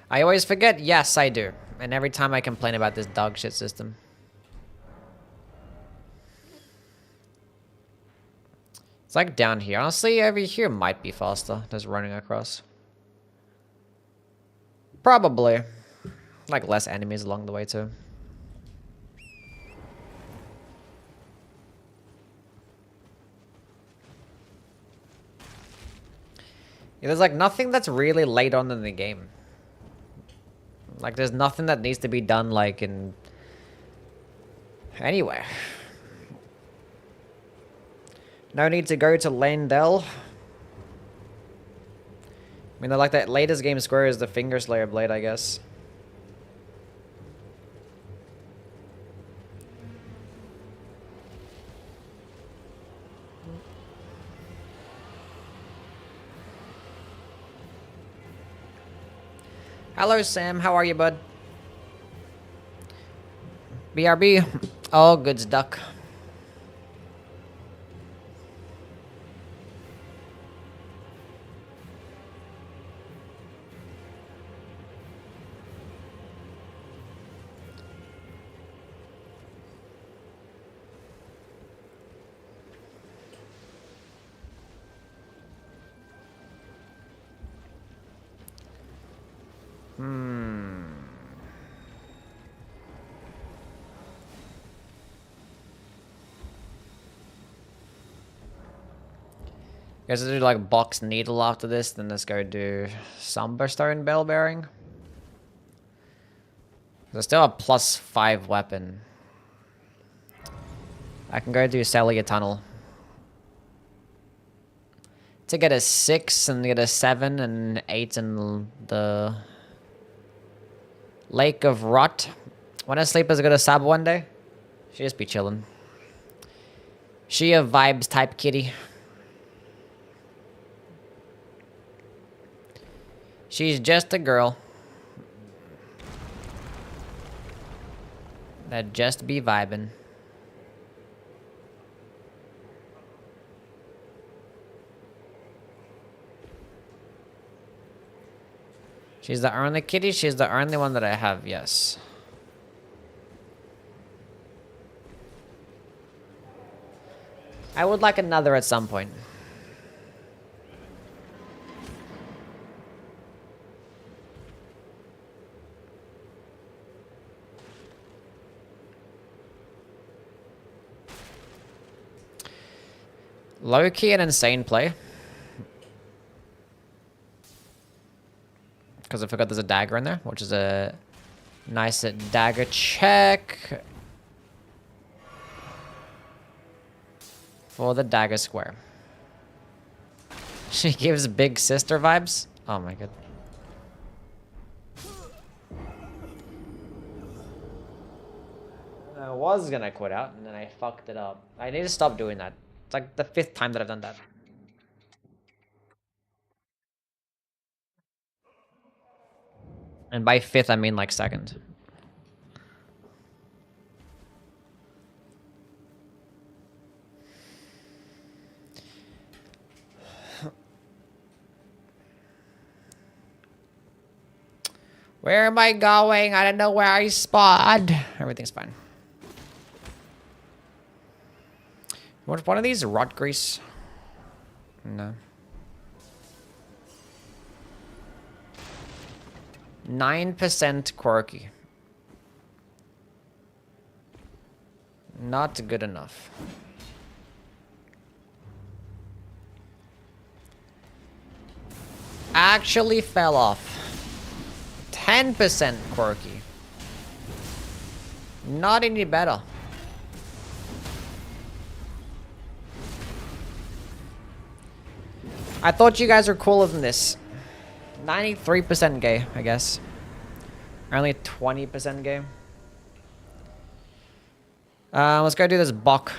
I always forget. Yes, I do. And every time I complain about this dog shit system. It's like down here. Honestly, over here might be faster. Just running across. Probably. Like less enemies along the way too. Yeah, there's like nothing that's really late on in the game. Like there's nothing that needs to be done like in anywhere. No need to go to Landell. I mean, like that latest game square is the Finger Slayer blade, I guess. Hello, Sam. How are you, bud? BRB. All goods, duck. Guess I'll do like box needle after this, then let's go do Somberstone bell bearing. There's still a +5 weapon. I can go do Cellular Tunnel. To get a 6 and get a 7 and 8 in the Lake of Rot. When a sleeper's gonna sub one day, she just be chilling. She a vibes type kitty. She's just a girl that just be vibing. She's the only kitty. She's the only one that I have, yes. I would like another at some point. Low-key an insane play. Because I forgot there's a dagger in there, which is a nice dagger check. For the dagger square. She gives big sister vibes. Oh my god. I was gonna quit out and then I fucked it up. I need to stop doing that. It's like the 5th time that I've done that. And by 5th, I mean like 2nd. Where am I going? I don't know where I spawned. Everything's fine. What, one of these rot grease? No. 9% quirky. Not good enough. Actually fell off. 10% quirky. Not any better. I thought you guys were cooler than this. 93% gay, I guess. Only 20% gay. Let's go do this Bok.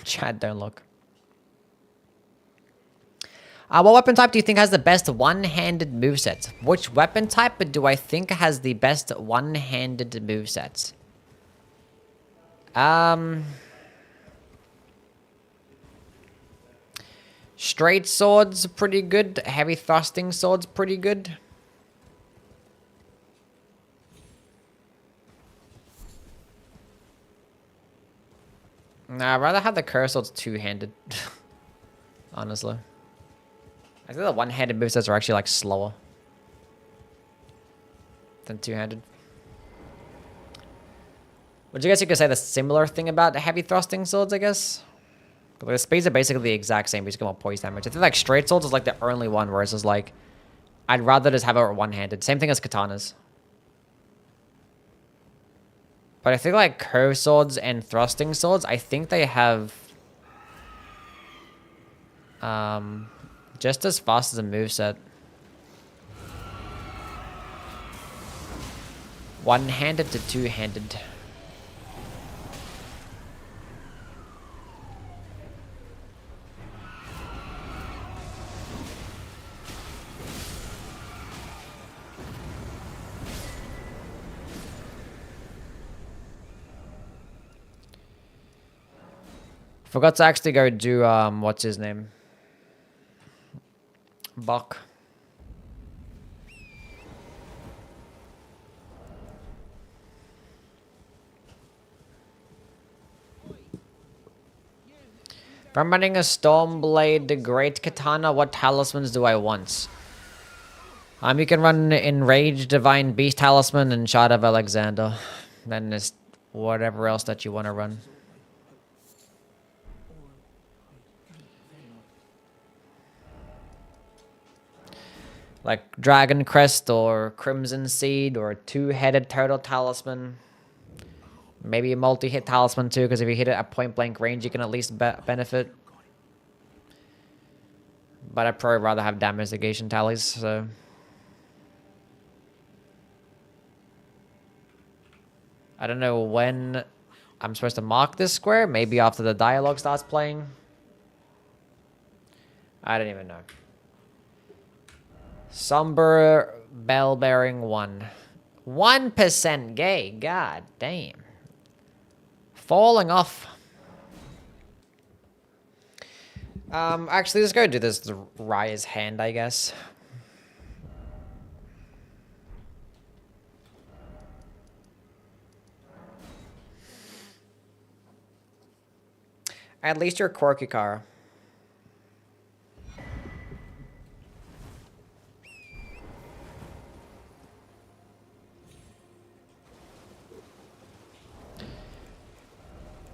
Chad, don't look. What weapon type do you think has the best one-handed moveset? Which weapon type do I think has the best one-handed moveset? Straight swords pretty good. Heavy thrusting swords pretty good. Nah, I'd rather have the curse swords two-handed. Honestly. I think the one-handed movesets are actually like slower than two-handed. Would you guys you could say the similar thing about the heavy thrusting swords, I guess? The speeds are basically the exact same, but you just get more poise damage. I think like straight swords is like the only one where it's just like, I'd rather just have it one-handed. Same thing as katanas. But I think like curve swords and thrusting swords, I think they have just as fast as a moveset. One-handed to two-handed. Forgot to actually go do, what's his name? Buck. If I'm running a Stormblade, the Great Katana, what talismans do I want? You can run Enraged Divine Beast Talisman and Shard of Alexander. Then there's whatever else that you want to run. Like Dragon Crest or Crimson Seed or a two-headed turtle talisman. Maybe a multi-hit talisman too, because if you hit it at point-blank range, you can at least benefit. But I'd probably rather have damage negation tallies, so... I don't know when I'm supposed to mark this square. Maybe after the dialogue starts playing. I don't even know. Somber bell bearing 1. 1% gay. God damn. Falling off. Actually, let's go do this Raya's hand, I guess. At least you're quirky, Kara.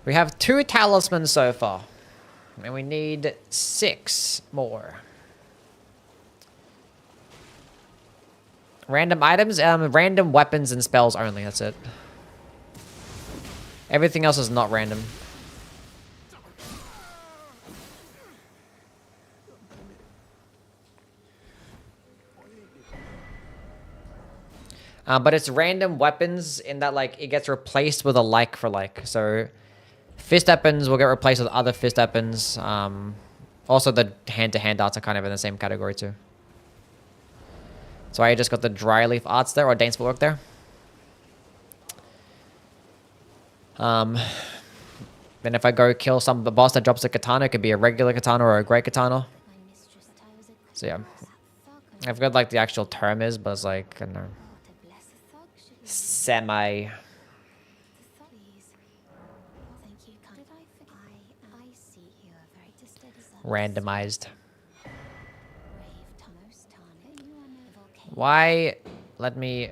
We have 2 talismans so far. And we need 6 more. Random items? Random weapons and spells only, that's it. Everything else is not random. But it's random weapons in that, like, it gets replaced with a like for like. So, fist weapons will get replaced with other fist weapons. Also, the hand-to-hand arts are kind of in the same category too. So I just got the dry leaf arts there, or Dane's footwork there. Then if I go kill the boss that drops a katana, it could be a regular katana or a great katana. So yeah. I forgot like the actual term is, but it's like, I don't know. Semi randomized. Why? Let me.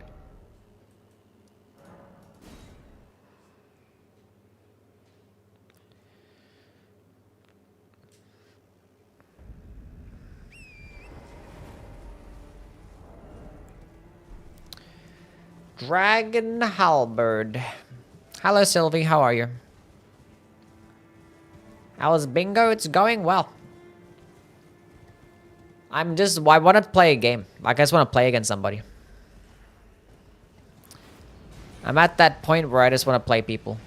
Dragon Halberd. Hello, Sylvie. How are you? How's bingo? It's going well. I want to play a game. Like, I just want to play against somebody. I'm at that point where I just want to play people.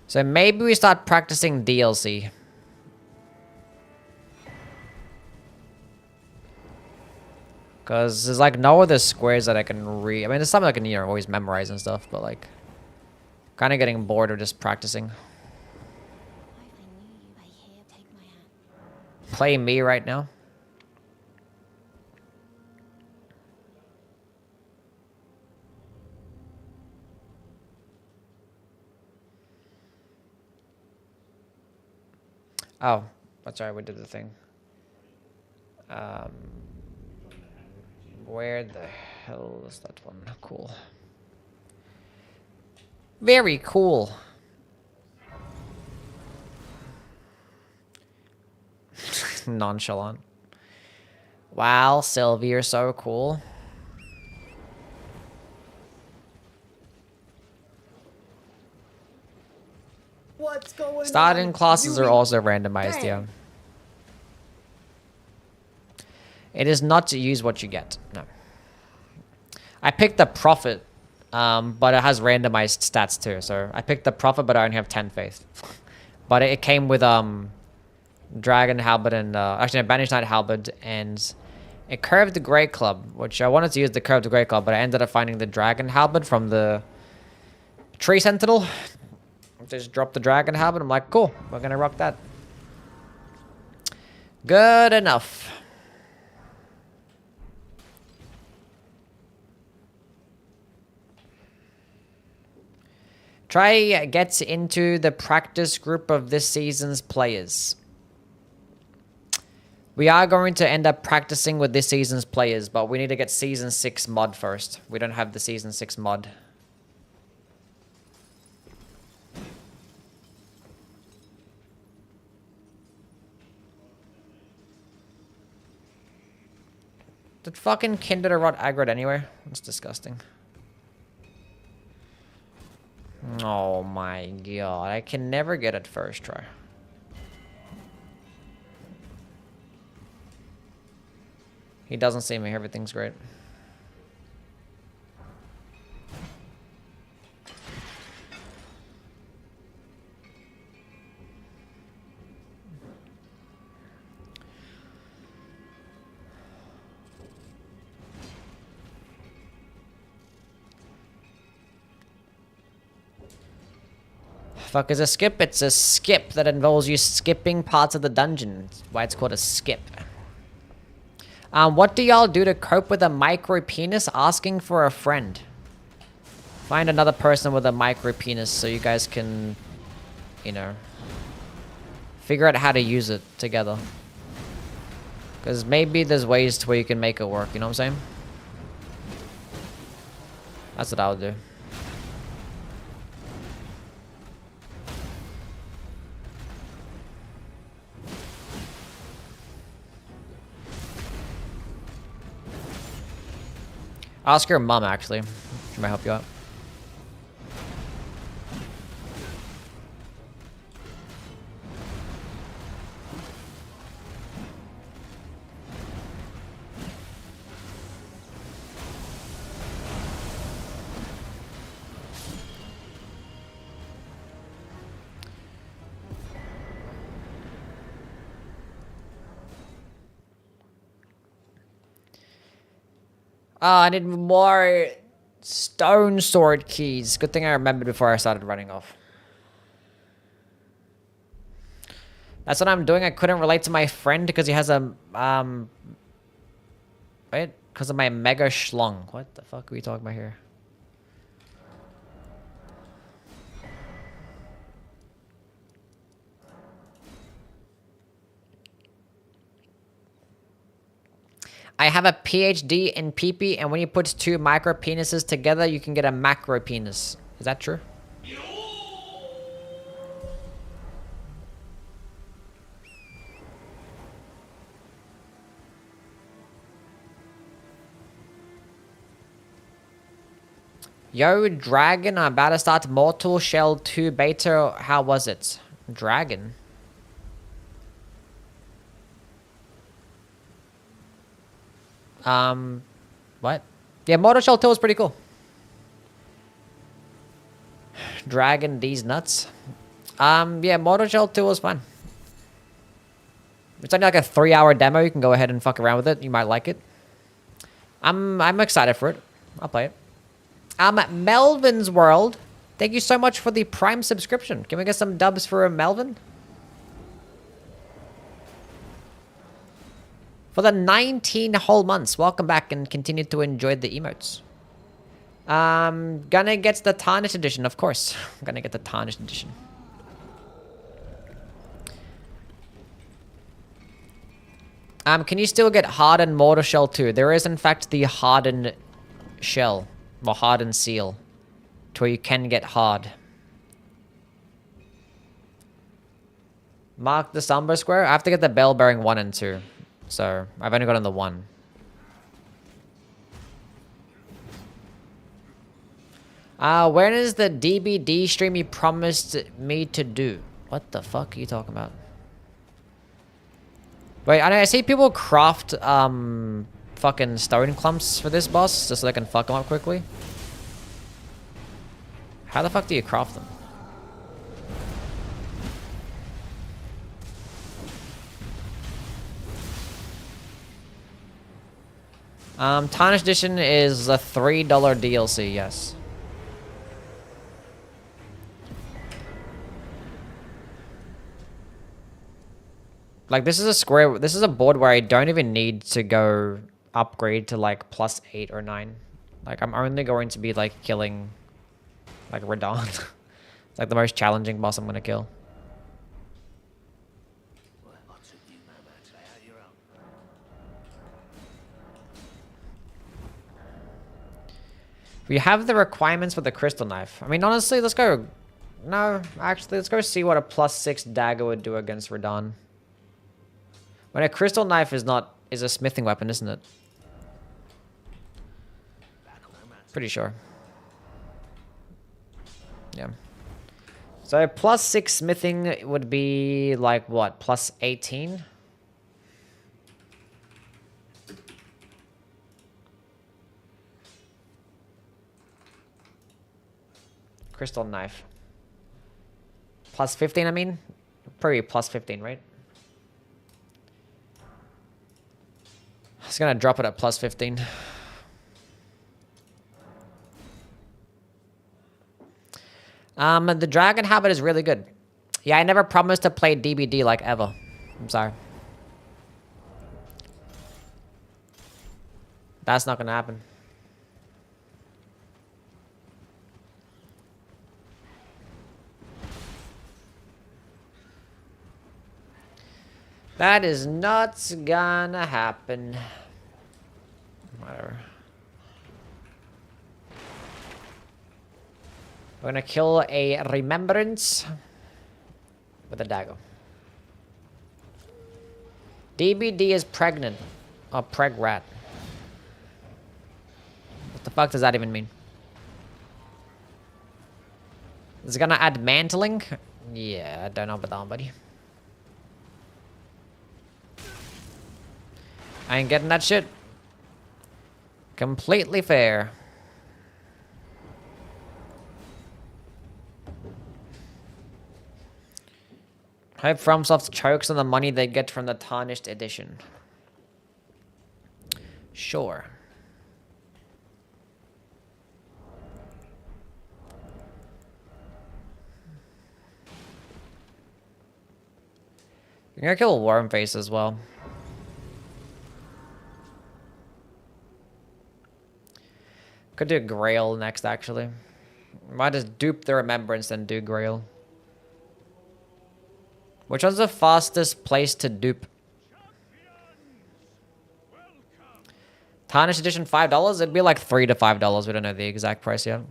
So maybe we start practicing DLC. Because there's like no other squares that I can read. I mean, there's some I can, you know, always memorize and stuff, but like, kind of getting bored of just practicing. Play me right now. Oh, that's right, we did the thing. Where the hell is that one? Cool. Very cool. Nonchalant. Wow, Sylvie, you're so cool.
What's going on?
Starting classes are also randomized,
Dang.
yeah. It is not to use what you get. No. I picked the Prophet, but it has randomized stats too. So I picked the Prophet, but I only have 10 faith. But it came with Dragon Halberd and actually a Banished Knight Halberd and a Curved Grey Club, which I wanted to use the Curved Grey Club, but I ended up finding the Dragon Halberd from the Tree Sentinel. Just dropped the Dragon Halberd. I'm like, cool, we're gonna rock that. Good enough. Try gets into the practice group of this season's players. We are going to end up practicing with this season's players, but we need to get Season 6 mod first. We don't have the Season 6 mod. Did fucking Kinder Rot aggroed anyway? That's disgusting. Oh my god, I can never get it first try. He doesn't see me, everything's great. Fuck is a skip? It's a skip that involves you skipping parts of the dungeon. That's why it's called a skip. What do y'all do to cope with a micro penis? Asking for a friend. Find another person with a micro penis so you guys can, you know, figure out how to use it together. Because maybe there's ways to where you can make it work, you know what I'm saying? That's what I would do. Ask your mom, actually. She might help you out. Oh, I need more stone sword keys. Good thing I remembered before I started running off. That's what I'm doing. I couldn't relate to my friend because he has a, wait, because of my mega schlong. What the fuck are we talking about here? I have a PhD in pee-pee, and when you put two micro penises together, you can get a macro penis. Is that true? Yo, Dragon, I'm about to start Mortal Shell 2 beta. How was it? Dragon? What? Yeah, Mortal Shell 2 was pretty cool. Dragon these nuts. Yeah, Mortal Shell 2 was fun. It's only like a 3-hour demo. You can go ahead and fuck around with it. You might like it. I'm excited for it. I'll play it. Melvin's World. Thank you so much for the Prime subscription. Can we get some dubs for Melvin? For the 19 whole months. Welcome back and continue to enjoy the emotes. Gonna get the Tarnished Edition, of course. I'm gonna get the Tarnished Edition. Can you still get Hardened Mortar Shell 2? There is, in fact, the Hardened Shell. Or Hardened Seal. To where you can get hard. Mark the Somber Square? I have to get the Bell Bearing 1 and 2. So, I've only gotten the 1. When is the DBD stream you promised me to do? What the fuck are you talking about? Wait, I see people craft, fucking stone clumps for this boss, just so they can fuck them up quickly. How the fuck do you craft them? Tarnished Edition is a $3 DLC, yes. Like, this is a board where I don't even need to go upgrade to, like, +8 or 9. Like, I'm only going to be, like, killing, like, Radon. It's, like, the most challenging boss I'm gonna kill. We have the requirements for the crystal knife. I mean, honestly, let's go. No, actually, let's go see what a +6 dagger would do against Radon. When a crystal knife is a smithing weapon, isn't it? Pretty sure. Yeah. So +6 smithing would be like what? +18? Crystal knife. +15, I mean? Probably +15, right? I was gonna drop it at +15. The dragon habit is really good. Yeah, I never promised to play DBD like ever. I'm sorry. That's not gonna happen. That is not gonna happen. Whatever. We're gonna kill a remembrance with a dagger. DBD is pregnant. Oh, preg rat. What the fuck does that even mean? Is it gonna add mantling? Yeah, I don't know about that one, buddy. I ain't getting that shit. Completely fair. Hope FromSoft chokes on the money they get from the Tarnished Edition. Sure. You're gonna kill Wormface as well. Could do Grail next, actually. Might just dupe the Remembrance and do Grail. Which one's the fastest place to dupe? Tarnished Edition $5? It'd be like $3 to $5. We don't know the exact price yet.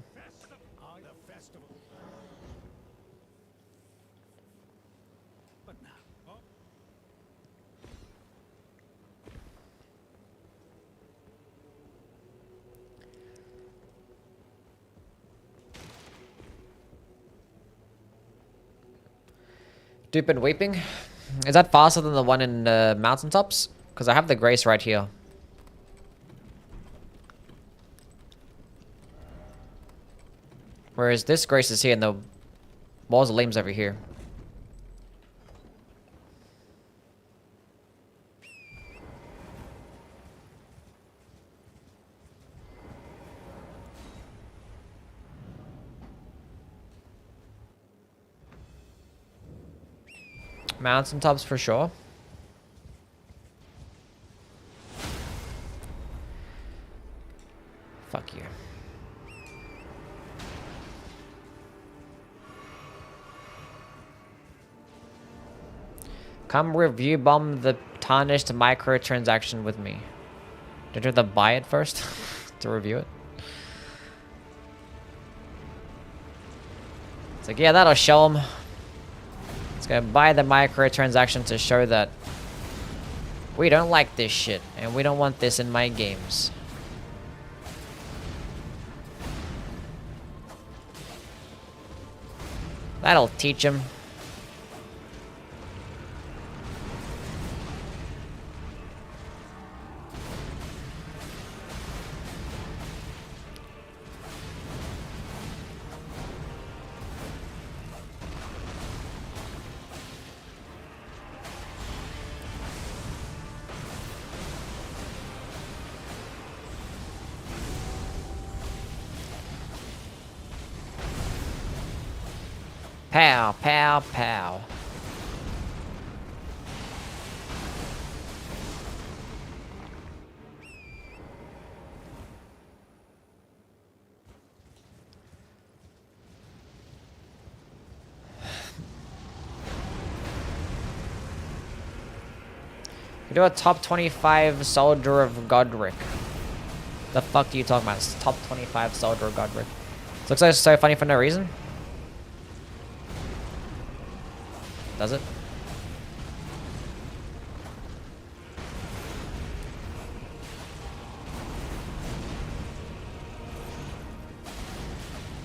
Dupe and Weeping? Is that faster than the one in Mountaintops? Because I have the Grace right here. Whereas this Grace is here and the Mausoleum's over here. Mountaintops for sure. Fuck you. Come review bomb the Tarnished microtransaction with me. Did you have to buy it first to review it? It's like, yeah, that'll show them. It's gonna buy the microtransaction to show that we don't like this shit and we don't want this in my games. That'll teach him. Pow, pow, pow. You do a top 25 soldier of Godric. The fuck are you talking about? It's top 25 soldier of Godric. It looks like it's so funny for no reason. Does it?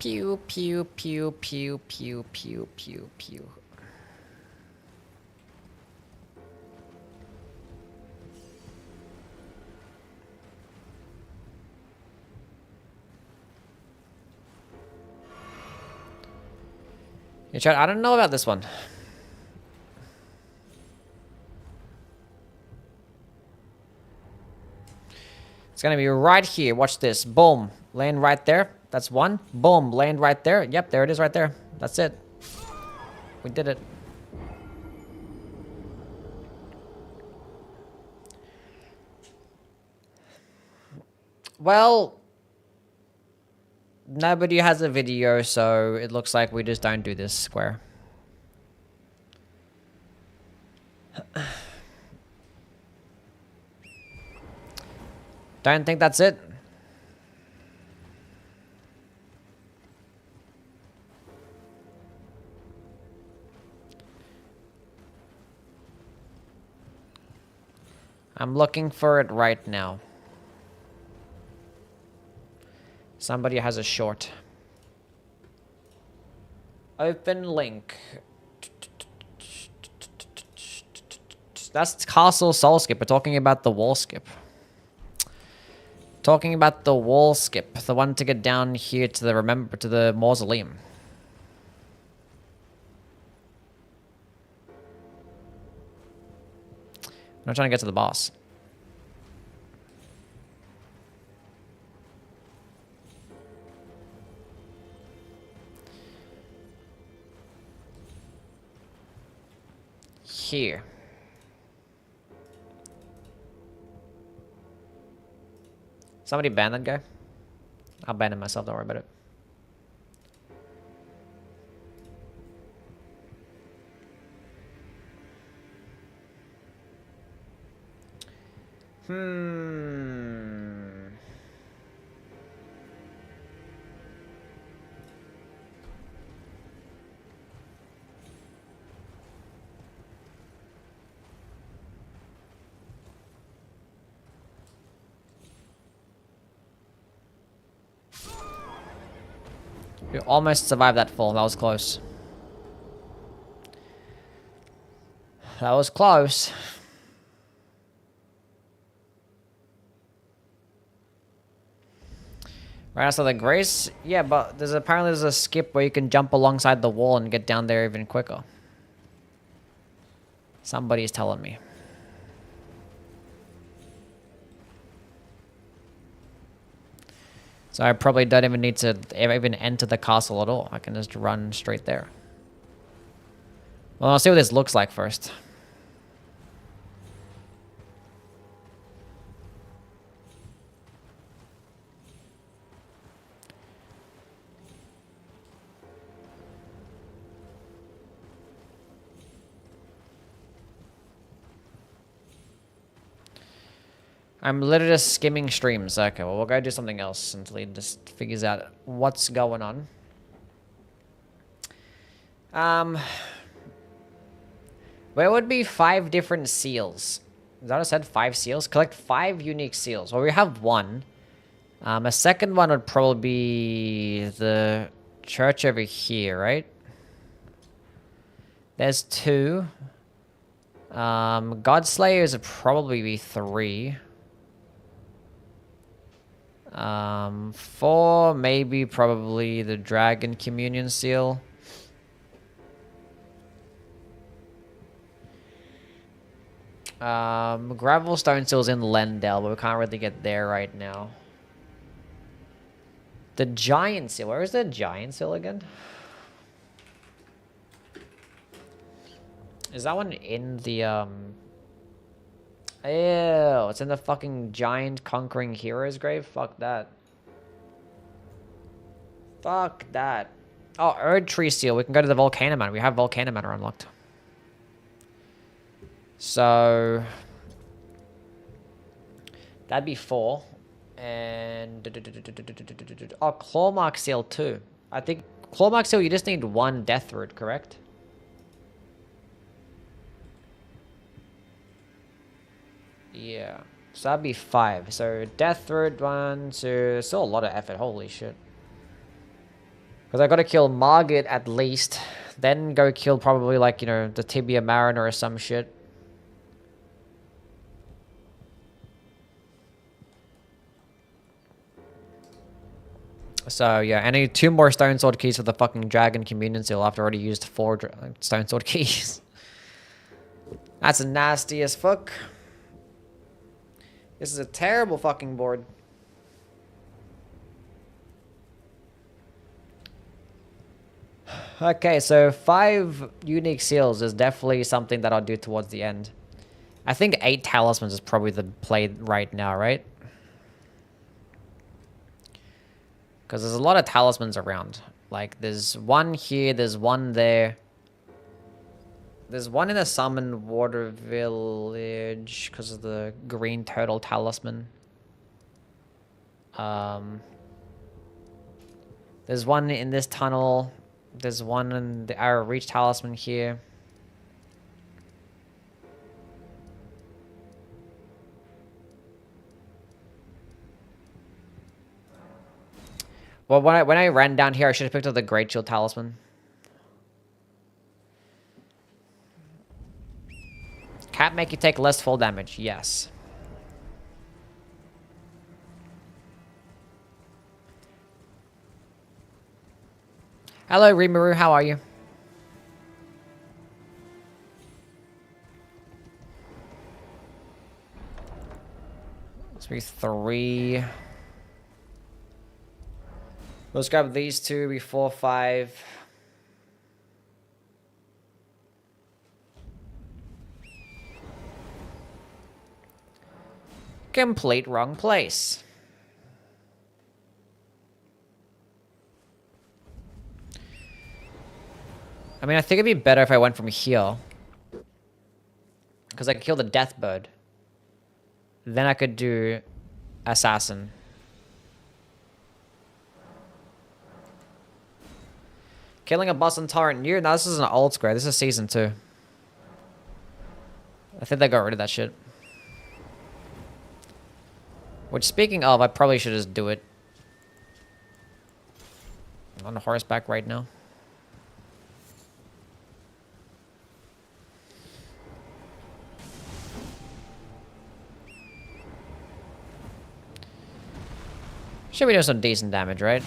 Pew, pew, pew, pew, pew, pew, pew, pew. Hey, chat, I don't know about this one. It's gonna be right here. Watch this. Boom. Land right there. That's one. Boom. Land right there. Yep, there it is right there. That's it. We did it. Well, nobody has a video, so it looks like we just don't do this square. Don't think that's it. I'm looking for it right now. Somebody has a short. Open link. That's Castle Soul Skip. We're talking about the wall skip. Talking about the wall skip. The one to get down here to the mausoleum. I'm not trying to get to the boss. Here. Somebody ban that guy? I'll ban him myself, don't worry about it. We almost survived that fall. That was close. That was close. Right outside the Grace? Yeah, but apparently there's a skip where you can jump alongside the wall and get down there even quicker. Somebody's telling me. So I probably don't even need to even enter the castle at all. I can just run straight there. Well, I'll see what this looks like first. I'm literally just skimming streams. Okay, well, we'll go do something else until he just figures out what's going on. Where would be 5 different seals? Is that what I said? 5 seals? Collect 5 unique seals. Well, we have 1. A second one would probably be the church over here, right? There's 2. Godslayers would probably be 3. 4, maybe probably the Dragon Communion Seal. Gravelstone Seal's in Lendell, but we can't really get there right now. The Giant Seal. Where is the Giant Seal again? Is that one in the, Ew, it's in the fucking Giant Conquering Heroes grave? Fuck that. Fuck that. Oh, Erd Tree Seal. We can go to the Volcano Manor. We have Volcano Manor unlocked. So... that'd be 4. And... oh, Clawmark Seal 2. I think... Clawmark Seal, you just need 1 Death Root, correct? Yeah. So that'd be 5. So Death Root 1, 2... still a lot of effort. Holy shit. Because I gotta kill Margit at least. Then go kill probably like, you know, the Tibia Mariner or some shit. So yeah, I need 2 more Stone Sword keys for the fucking Dragon Communion Seal after I already used 4 Stone Sword keys. That's nasty as fuck. This is a terrible fucking board. Okay, so 5 unique seals is definitely something that I'll do towards the end. I think 8 talismans is probably the play right now, right? Because there's a lot of talismans around. Like, there's one here, there's one there. There's one in the Summon Water Village because of the green turtle talisman. There's one in this tunnel. There's one in the Arrow Reach talisman here. Well, when I ran down here, I should have picked up the Great Shield talisman. Cat make you take less full damage, yes. Hello, Rimuru, how are you? Let's be 3. Let's grab these 2, be 4, 5. Complete wrong place. I mean, I think it'd be better if I went from here. Because I could kill the Death Bird. Then I could do Assassin. Killing a boss on Torrent New? No, this is an old square. This is Season 2. I think they got rid of that shit. Which, speaking of, I probably should just do it. I'm on horseback right now. Should be doing some decent damage, right?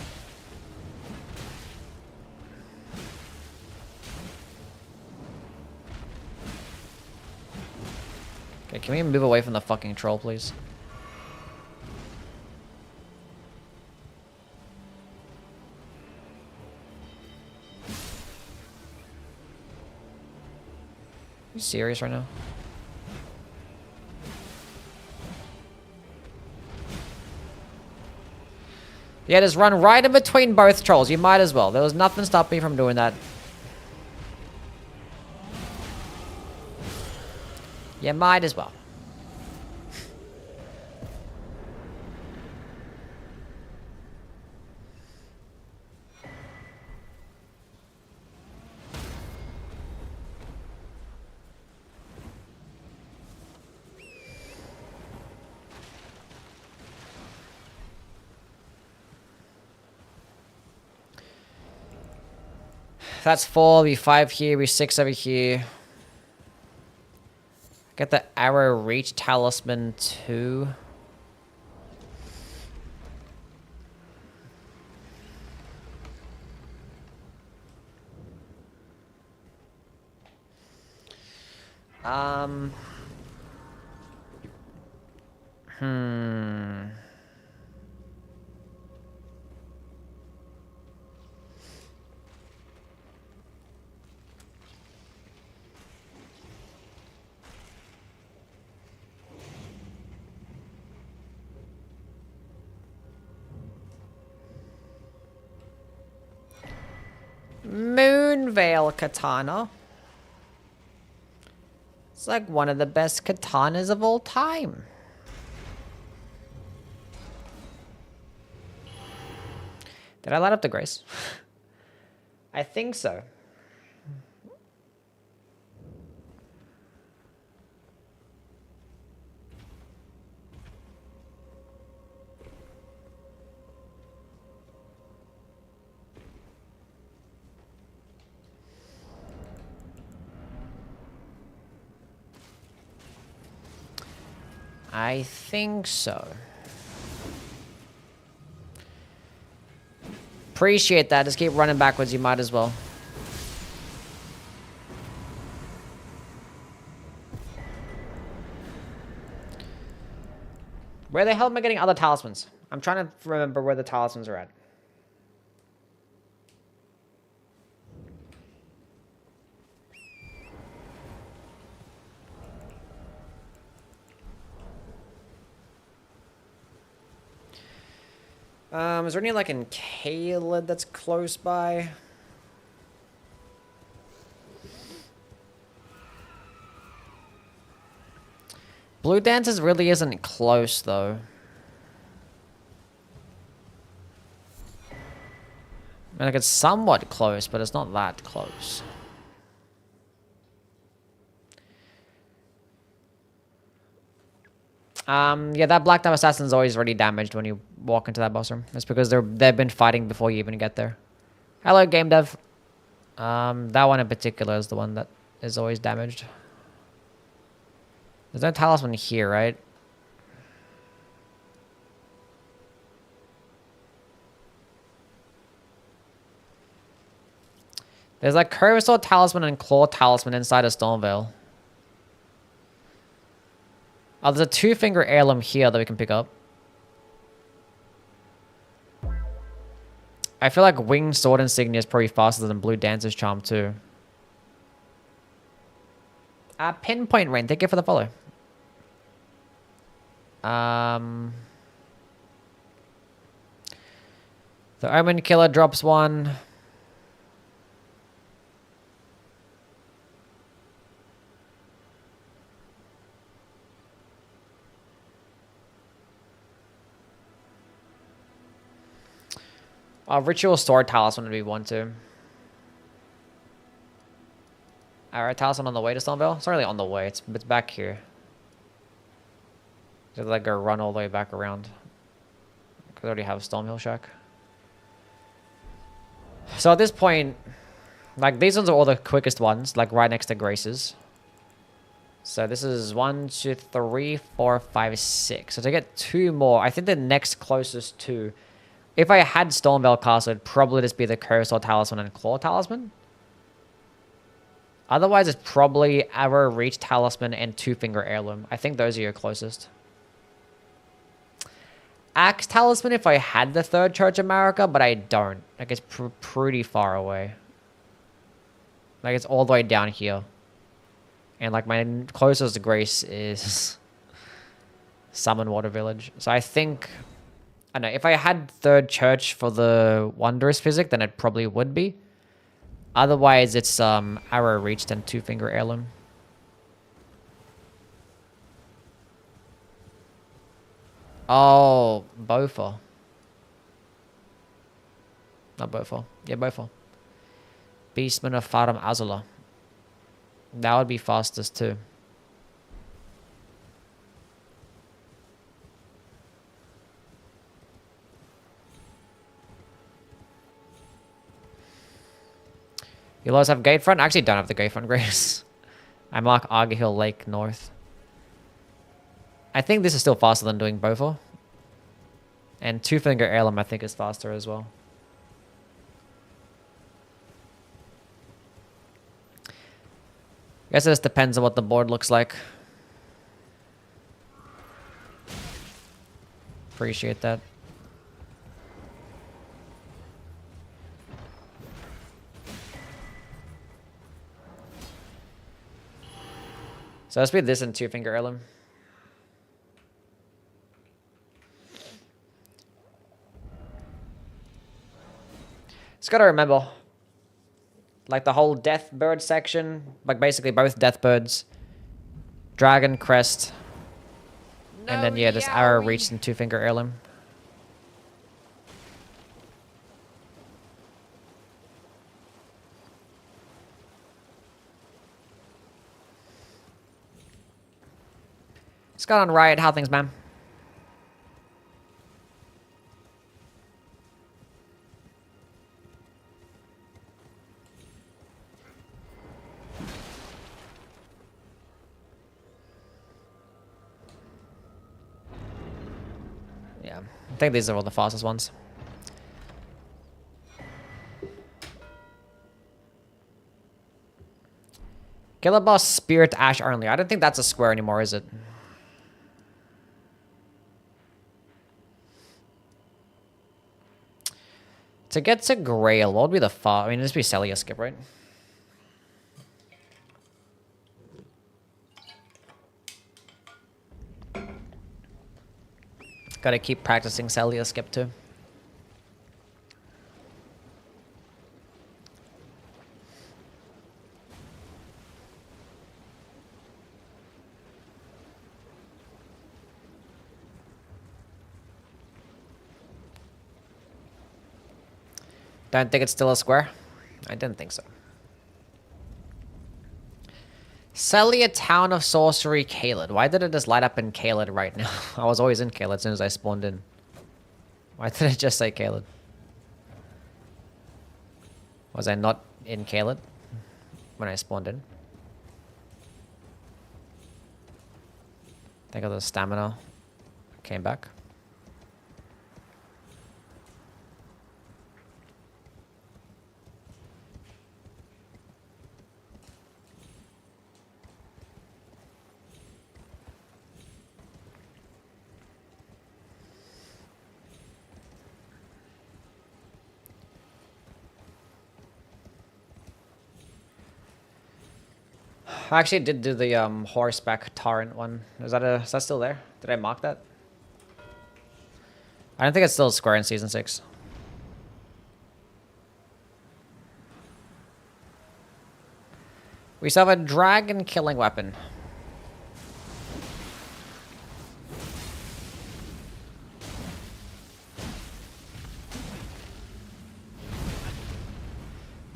Okay, can we move away from the fucking troll, please? Are you serious right now? Yeah, just run right in between both trolls. You might as well. There was nothing stopping me from doing that. You might as well. That's 4, be 5 here, be 6 over here. Get the Arrow Reach Talisman too. Moonveil Katana. It's like one of the best katanas of all time. Did I light up the Grace? I think so. I think so. Appreciate that. Just keep running backwards. You might as well. Where the hell am I getting other talismans? I'm trying to remember where the talismans are at. Is there any like in Caled that's close by? Blue Dances really isn't close though. I mean, like it's somewhat close, but it's not that close. Yeah, that Black Knight Assassin is always already damaged when you walk into that boss room. It's because they've been fighting before you even get there. Hello, game dev. That one in particular is the one that is always damaged. There's no talisman here, right? There's like Curve Sword Talisman and Claw Talisman inside of Stormveil. Oh, there's a 2-finger heirloom here that we can pick up. I feel like Winged Sword Insignia is probably faster than Blue Dancer's Charm too. Pinpoint Rain, thank you for the follow. The Omen Killer drops one. Ritual Sword Talisman would be one too. Alright, Talisman on the way to Stormveil? It's not really on the way, it's back here. Just like go run all the way back around. Because I already have Stormhill Shack. So at this point, like these ones are all the quickest ones, like right next to Grace's. So this is 1, 2, 3, 4, 5, 6. So to get 2 more, I think the next closest to, if I had Stormveil Castle, it'd probably just be the Curse or Talisman and Claw Talisman. Otherwise, it's probably Arrow, Reach, Talisman, and 2-finger Heirloom. I think those are your closest. Axe Talisman if I had the 3rd Church of Marika, but I don't. Like, it's pretty far away. Like, it's all the way down here. And, like, my closest to Grace is Summon Water Village. So I think, I don't know, if I had 3rd Church for the Wondrous Physic, then it probably would be. Otherwise, it's Arrow, Reach, and 2-finger Heirloom. Oh, Bofa. Not Bofa. Yeah, Bofa. Beastman of Farum Azula. That would be fastest too. You guys have Gatefront? I actually don't have the Gatefront, Grace. I mark Argyll Lake North. I think this is still faster than doing Bofa. And 2-finger Heirloom I think is faster as well. I guess it just depends on what the board looks like. Appreciate that. So let's be this in 2-finger Heirloom. Just gotta remember, like the whole Death Bird section, like basically both Death Birds, Dragon Crest, and then yeah, this Arrow, Reach, and 2-finger Heirloom. Scott on Riot, how things, man? I think these are all the fastest ones. Killer boss Spirit Ash only. I don't think that's a square anymore, is it? To get to Grail, what would be the far? I mean, this would be Celia skip, right? Gotta keep practicing Celia skip too. Don't think it's still a square? I didn't think so. Celia Town of Sorcery, Caelid. Why did it just light up in Caelid right now? I was always in Caelid as soon as I spawned in. Why did it just say Caelid? Was I not in Caelid when I spawned in? I got the stamina. Came back. I actually did do the horseback torrent one. Is that still there? Did I mark that? I don't think it's still a square in season 6. We still have a dragon killing weapon.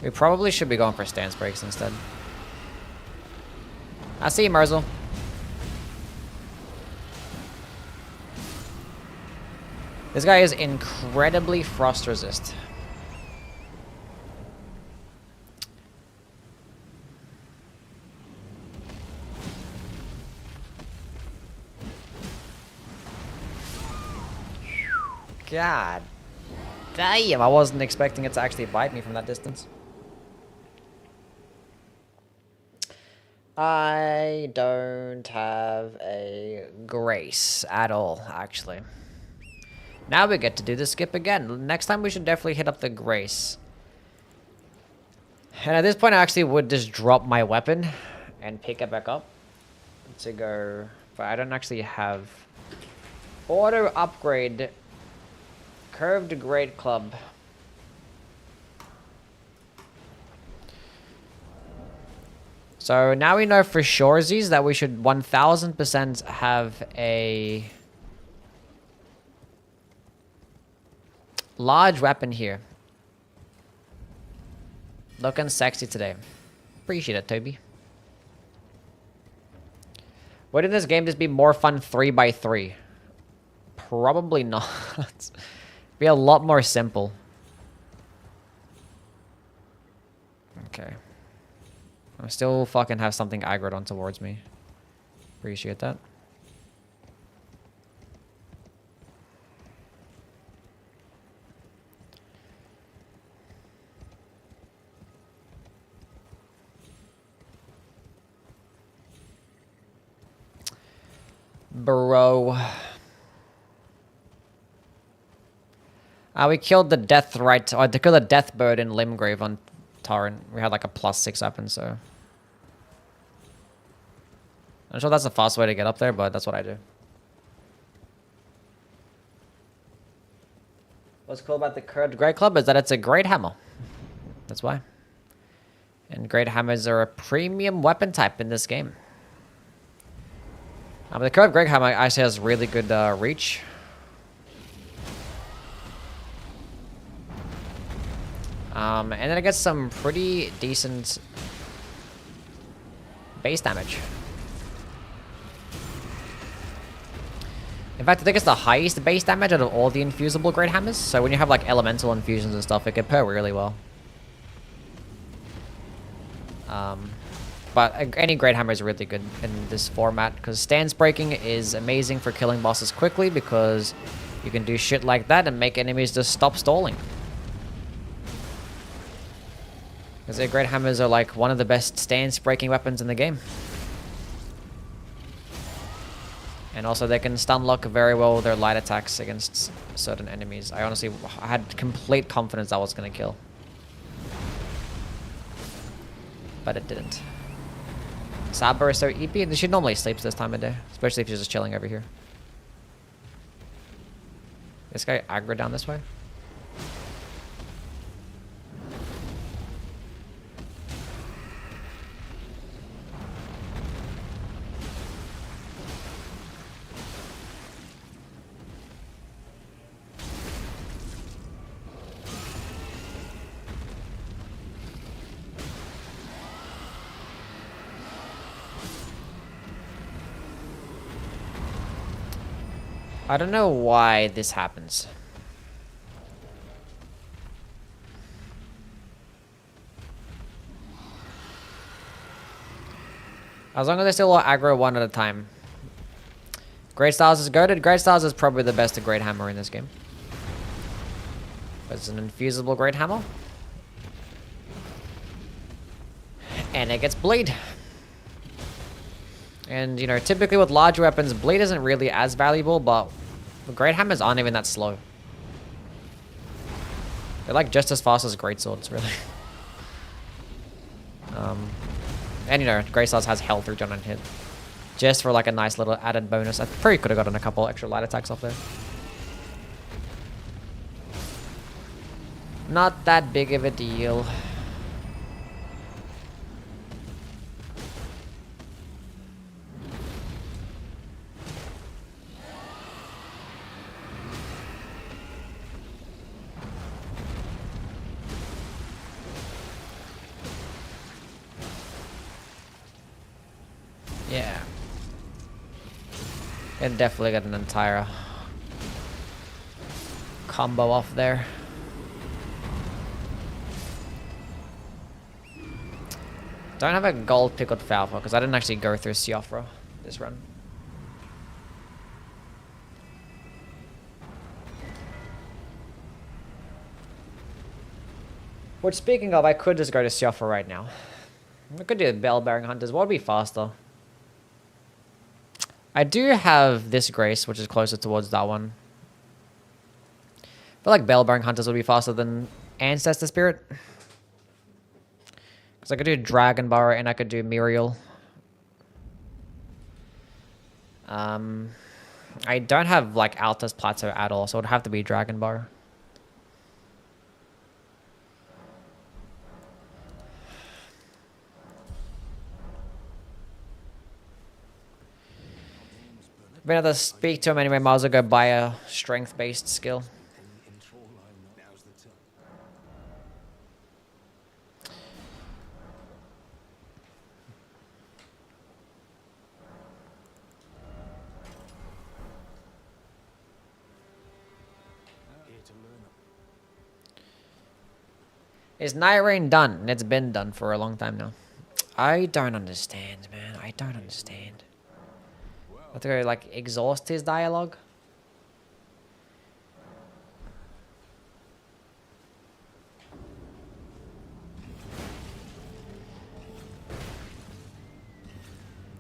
We probably should be going for stance breaks instead. I see you, Merzel. This guy is incredibly frost resist. God damn, I wasn't expecting it to actually bite me from that distance. I don't have a grace at all, actually. Now we get to do the skip again. Next time we should definitely hit up the grace. And at this point I actually would just drop my weapon and pick it back up to go, but I don't actually have auto upgrade curved great club. So now we know for surezies that we should 1000% have a large weapon here. Looking sexy today. Appreciate it, Toby. Wouldn't this game just be more fun 3x3? Probably not. Be a lot more simple. Okay. I still fucking have something aggroed on towards me. Appreciate that. Bro. We killed the death right, or they killed the death bird in Limgrave on Torrent. We had like a +6 weapon, so I'm sure that's a fast way to get up there, but that's what I do. What's cool about the curved great club is that it's a great hammer. That's why. And great hammers are a premium weapon type in this game. The curved great hammer actually has really good reach. And then it gets some pretty decent base damage. In fact, I think it's the highest base damage out of all the infusible great hammers. So when you have like elemental infusions and stuff, it can pair really well. But any great hammer is really good in this format because stance breaking is amazing for killing bosses quickly because You can do shit like that and make enemies just stop stalling. Because their Great Hammers are like one of the best stance-breaking weapons in the game. And also they can stun lock very well with their light attacks against certain enemies. I honestly had complete confidence that was going to kill. But it didn't. Saber is so EP. She normally sleeps this time of day. Especially if she's just chilling over here. This guy aggro down this way. I don't know why this happens. As long as they still aggro one at a time. Great Styles is goated. Great Styles is probably the best Great Hammer in this game. It's an infusible Great Hammer. And it gets bleed. And, you know, typically with large weapons, bleed isn't really as valuable, but Great Hammers aren't even that slow. They're like just as fast as Great Swords, really. And, you know, Great Swords has health regen on hit. Just for like a nice little added bonus. I probably could have gotten a couple extra light attacks off there. Not that big of a deal. Yeah. And definitely got an entire combo off there. Don't have a gold pickled falfa because I didn't actually go through Siofra this run. Which, speaking of, I could just go to Siofra right now. I could do Bell Bearing Hunters. What would be faster? I do have this Grace, which is closer towards that one. I feel like Bell Bearing Hunters would be faster than Ancestor Spirit. Because I could do Dragon Bar and I could do Muriel. I don't have like Altus Plateau at all, so it would have to be Dragon Bar. Been able to speak to him anyway, might as well go buy a strength-based skill. Is Night Rain done? It's been done for a long time now. I don't understand, man. I don't understand. I have to go, like, exhaust his dialogue?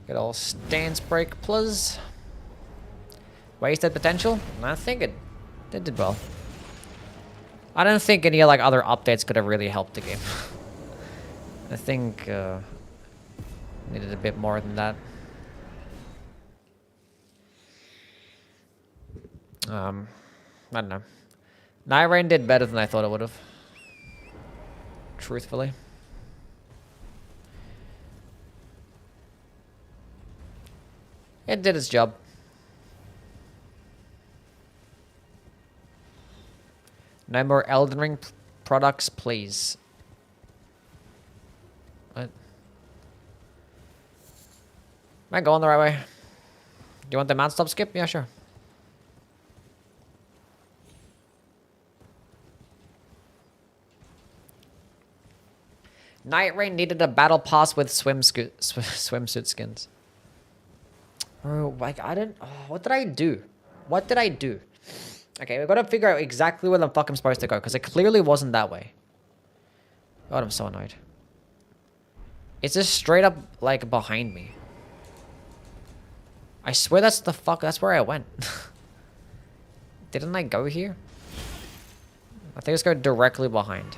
Good old stance break plus. Wasted potential? I think it did well. I don't think any like other updates could have really helped the game. I think needed a bit more than that. I don't know. Night Rain did better than I thought it would have. Truthfully. It did its job. No more Elden Ring products, please. What? Am I going the right way? Do you want the mount stop skip? Yeah, sure. Night Rain needed a battle pass with swimsuit skins. Bro, like I didn't. Oh, what did I do? What did I do? Okay, we've got to figure out exactly where the fuck I'm supposed to go, because it clearly wasn't that way. God, I'm so annoyed. It's just straight up, like, behind me. I swear that's where I went. Didn't I go here? I think let's go directly behind.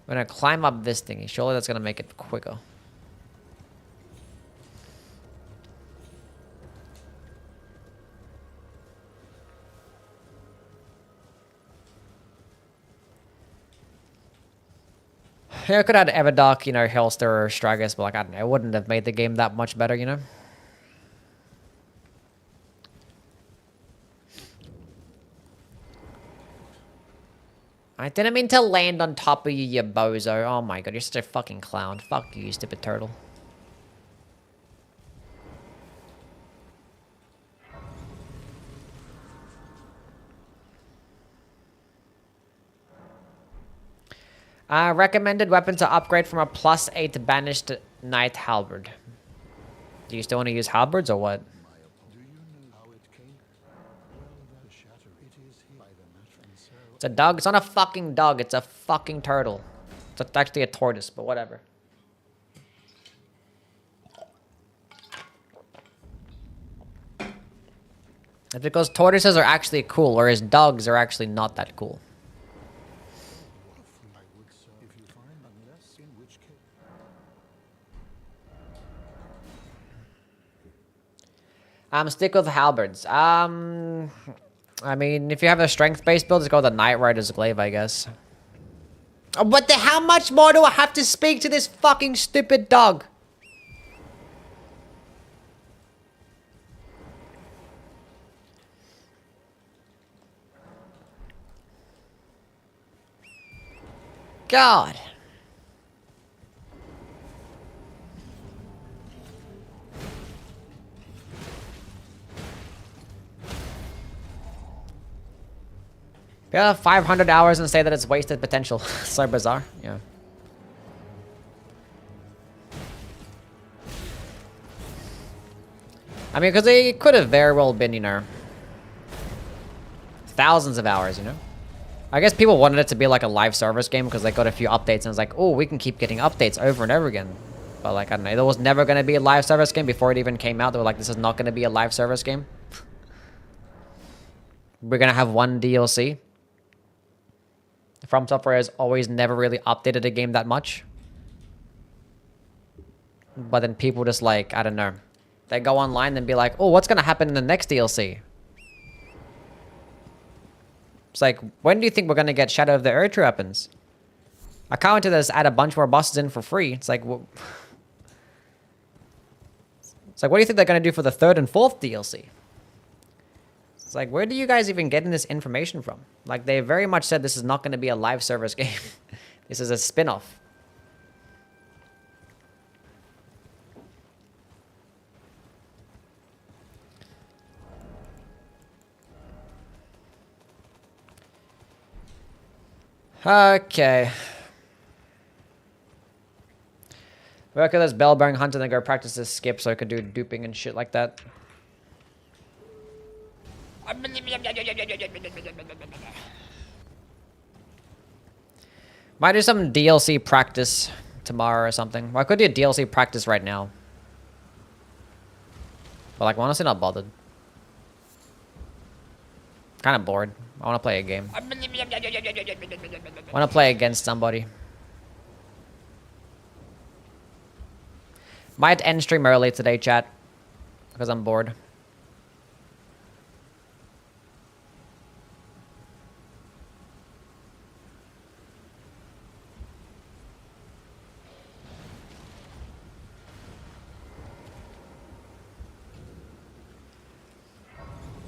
I'm gonna climb up this thingy. Surely that's gonna make it quicker. Yeah, I could have had Everdark, you know, Hellstar or Stragus, but like, I don't know, it wouldn't have made the game that much better, you know? I didn't mean to land on top of you, you bozo. Oh my god, you're such a fucking clown. Fuck you, stupid turtle. Recommended weapon to upgrade from a +8 banished knight halberd. Do you still want to use halberds or what? It's a dog. It's not a fucking dog. It's a fucking turtle. It's actually a tortoise, but whatever. It's because tortoises are actually cool, whereas dogs are actually not that cool. Stick with halberds. I mean, if you have a strength-based build, just go with the Knight Rider's Glaive, I guess. What the? How much more do I have to speak to this fucking stupid dog? God. Yeah, 500 hours and say that it's wasted potential. So bizarre. Yeah. I mean, because it could have very well been, you know, thousands of hours, you know? I guess people wanted it to be like a live service game because they got a few updates and it's like, oh, we can keep getting updates over and over again. But like, I don't know, there was never going to be a live service game before it even came out. They were like, this is not going to be a live service game. We're going to have one DLC. From Software has always never really updated a game that much. But then people just like, I don't know. They go online and be like, oh, what's going to happen in the next DLC? It's like, when do you think we're going to get Shadow of the Erdtree weapons? I can't wait to just add a bunch more bosses in for free. It's like, it's like, what do you think they're going to do for the 3rd and 4th DLC? It's like, where do you guys even getting this information from? Like, they very much said this is not going to be a live service game. This is a spin-off. Okay. Work at this bell-bearing hunt and then go practice this skip so I could do duping and shit like that. Might do some DLC practice tomorrow or something. Well, I could do a DLC practice right now. But like, I'm honestly not bothered. Kind of bored. I want to play a game. I want to play against somebody. Might end stream early today, chat. Because I'm bored.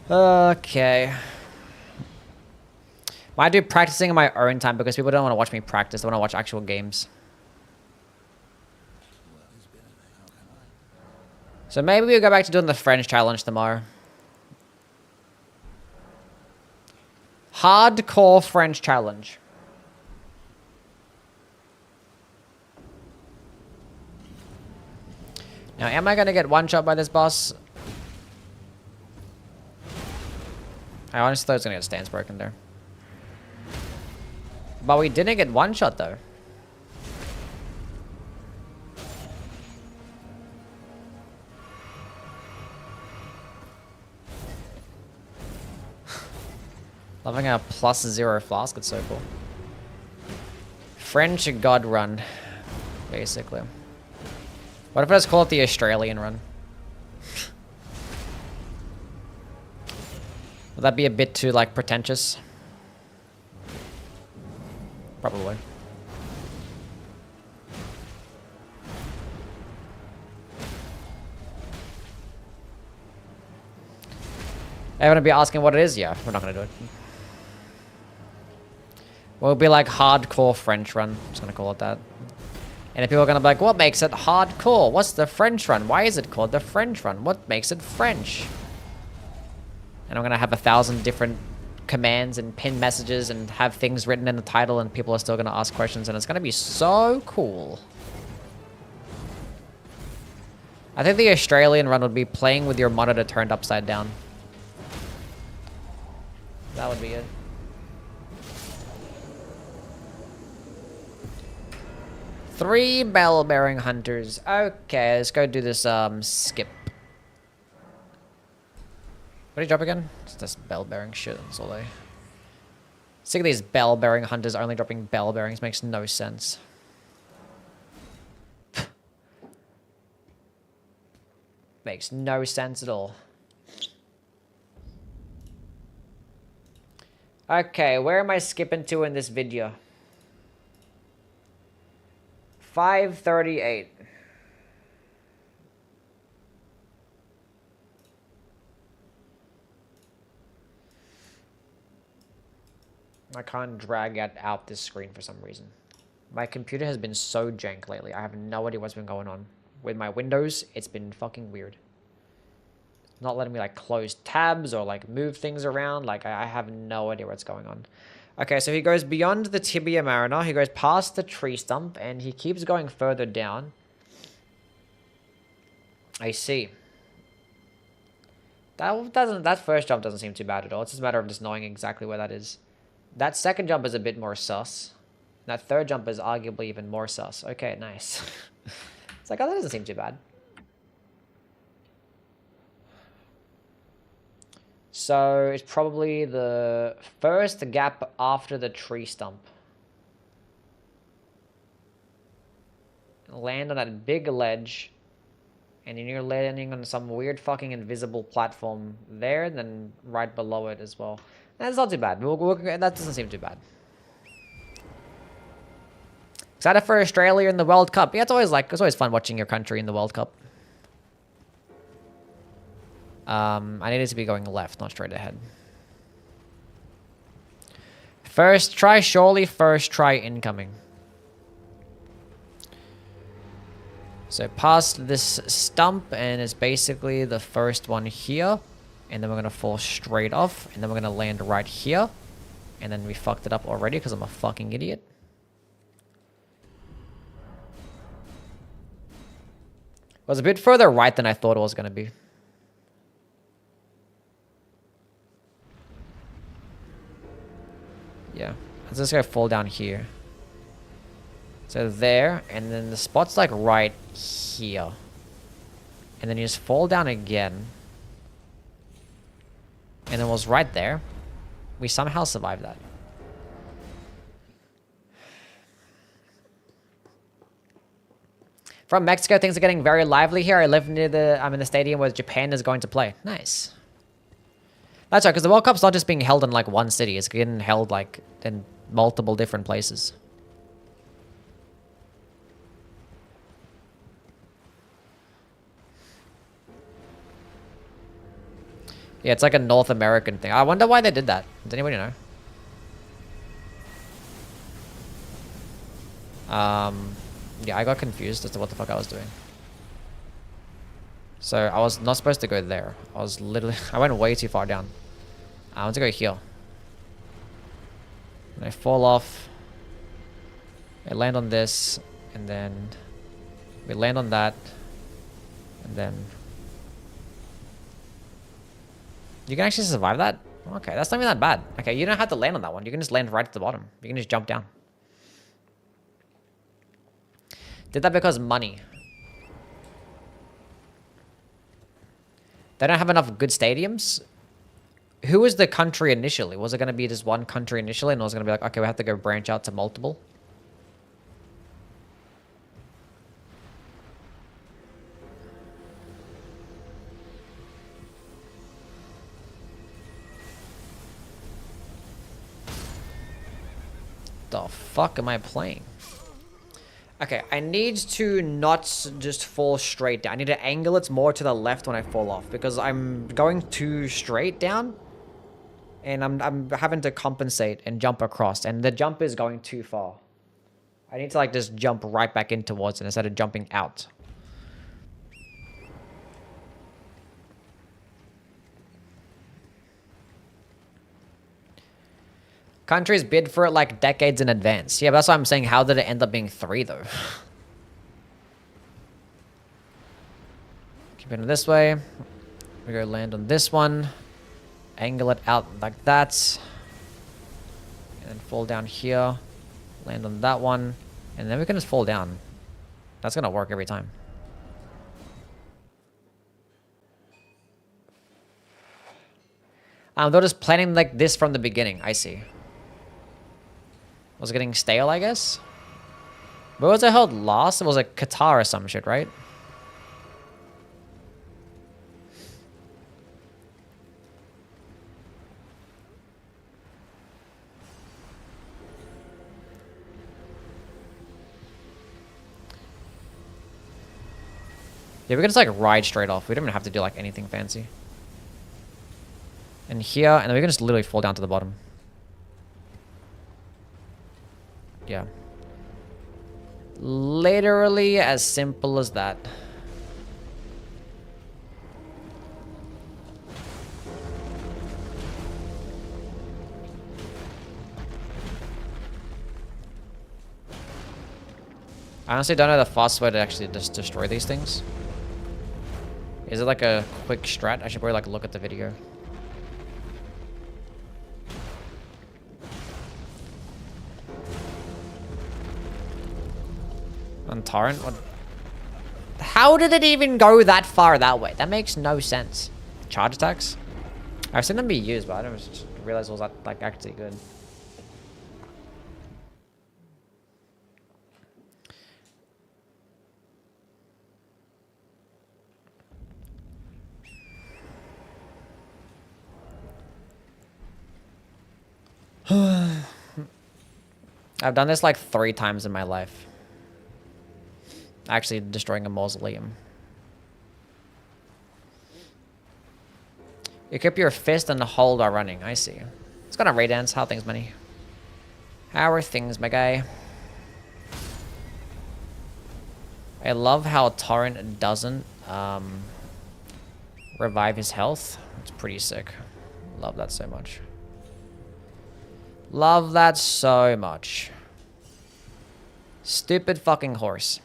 Okay. Might do practicing in my own time because people don't want to watch me practice. They want to watch actual games. So maybe we'll go back to doing the French challenge tomorrow. Hardcore French challenge. Now, am I going to get one shot by this boss? I honestly thought I was gonna get stance broken there. But we didn't get one shot though. Loving a +0 flask, it's so cool. French God run, basically. What if I just call it the Australian run? Would that be a bit too, like, pretentious? Probably. Everyone will be asking what it is? Yeah, we're not gonna do it. We'll be like hardcore French run. I'm just gonna call it that. And then people are gonna be like, what makes it hardcore? What's the French run? Why is it called the French run? What makes it French? And I'm gonna have 1,000 different commands and pin messages and have things written in the title, and people are still gonna ask questions, and it's gonna be so cool. I think the Australian run would be playing with your monitor turned upside down. That would be it. Three bell-bearing hunters. Okay, let's go do this skip. What did he drop again? It's just bell-bearing shit. That's all they. Sick of these bell-bearing hunters only dropping bell bearings. Makes no sense. Makes no sense at all. Okay, where am I skipping to in this video? 5:38. I can't drag out this screen for some reason. My computer has been so jank lately. I have no idea what's been going on. With my Windows, it's been fucking weird. It's not letting me like close tabs or like move things around. Like I have no idea what's going on. Okay, so he goes beyond the Tibia Mariner, he goes past the tree stump, and he keeps going further down. I see. That first jump doesn't seem too bad at all. It's just a matter of just knowing exactly where that is. That second jump is a bit more sus. That third jump is arguably even more sus. Okay, nice. It's like, oh, that doesn't seem too bad. So it's probably the first gap after the tree stump. Land on that big ledge, and then you're landing on some weird fucking invisible platform there, and then right below it as well. That's not too bad. That doesn't seem too bad. Excited for Australia in the World Cup. Yeah, it's always fun watching your country in the World Cup. I needed to be going left, not straight ahead. First try, surely first try incoming. So past this stump, and it's basically the first one here. And then we're going to fall straight off, and then we're going to land right here. And then we fucked it up already because I'm a fucking idiot. It was a bit further right than I thought it was going to be. Yeah, let's just go fall down here. So there, and then the spot's like right here. And then you just fall down again. And it was right there. We somehow survived that. From Mexico, things are getting very lively here. I'm in the stadium where Japan is going to play. Nice. That's right, because the World Cup's not just being held in like one city. It's getting held like in multiple different places. Yeah, it's like a North American thing. I wonder why they did that. Does anybody know? Yeah, I got confused as to what the fuck I was doing. So I was not supposed to go there. I went way too far down. I want to go here. And I fall off. I land on this, and then we land on that, and then you can actually survive that. Okay, that's not even that bad. Okay, you don't have to land on that one. You can just land right at the bottom. You can just jump down. Did that because money. They don't have enough good stadiums. Who was the country initially? Was it going to be just one country initially and it was going to be like, okay, we have to go branch out to multiple? The fuck am I playing? Okay, I need to not just fall straight down. I need to angle it more to the left when I fall off because I'm going too straight down and I'm having to compensate and jump across and the jump is going too far. I need to like just jump right back in towards it instead of jumping out. Countries bid for it like decades in advance. Yeah, but that's why I'm saying, how did it end up being 3 though? Keep it this way. We go land on this one. Angle it out like that. And then fall down here. Land on that one. And then we can just fall down. That's gonna work every time. They're just planning like this from the beginning. I see. Was it getting stale, I guess? Where was it held last? It was like Qatar or some shit, right? Yeah, we can just like ride straight off. We don't even have to do like anything fancy. And here, and then we can just literally fall down to the bottom. Yeah. Literally as simple as that. I honestly don't know the fastest way to actually just destroy these things. Is it like a quick strat? I should probably like look at the video. On torrent? What? How did it even go that far that way? That makes no sense. Charge attacks? I've seen them be used, but I didn't just realize it was that like actually good. I've done this like 3 times in my life. Actually destroying a mausoleum. Equip your fist and the hold are running. I see. It's got a ray dance. How are things, money? How are things, my guy? I love how Torrent doesn't revive his health. It's pretty sick. Love that so much. Love that so much. Stupid fucking horse.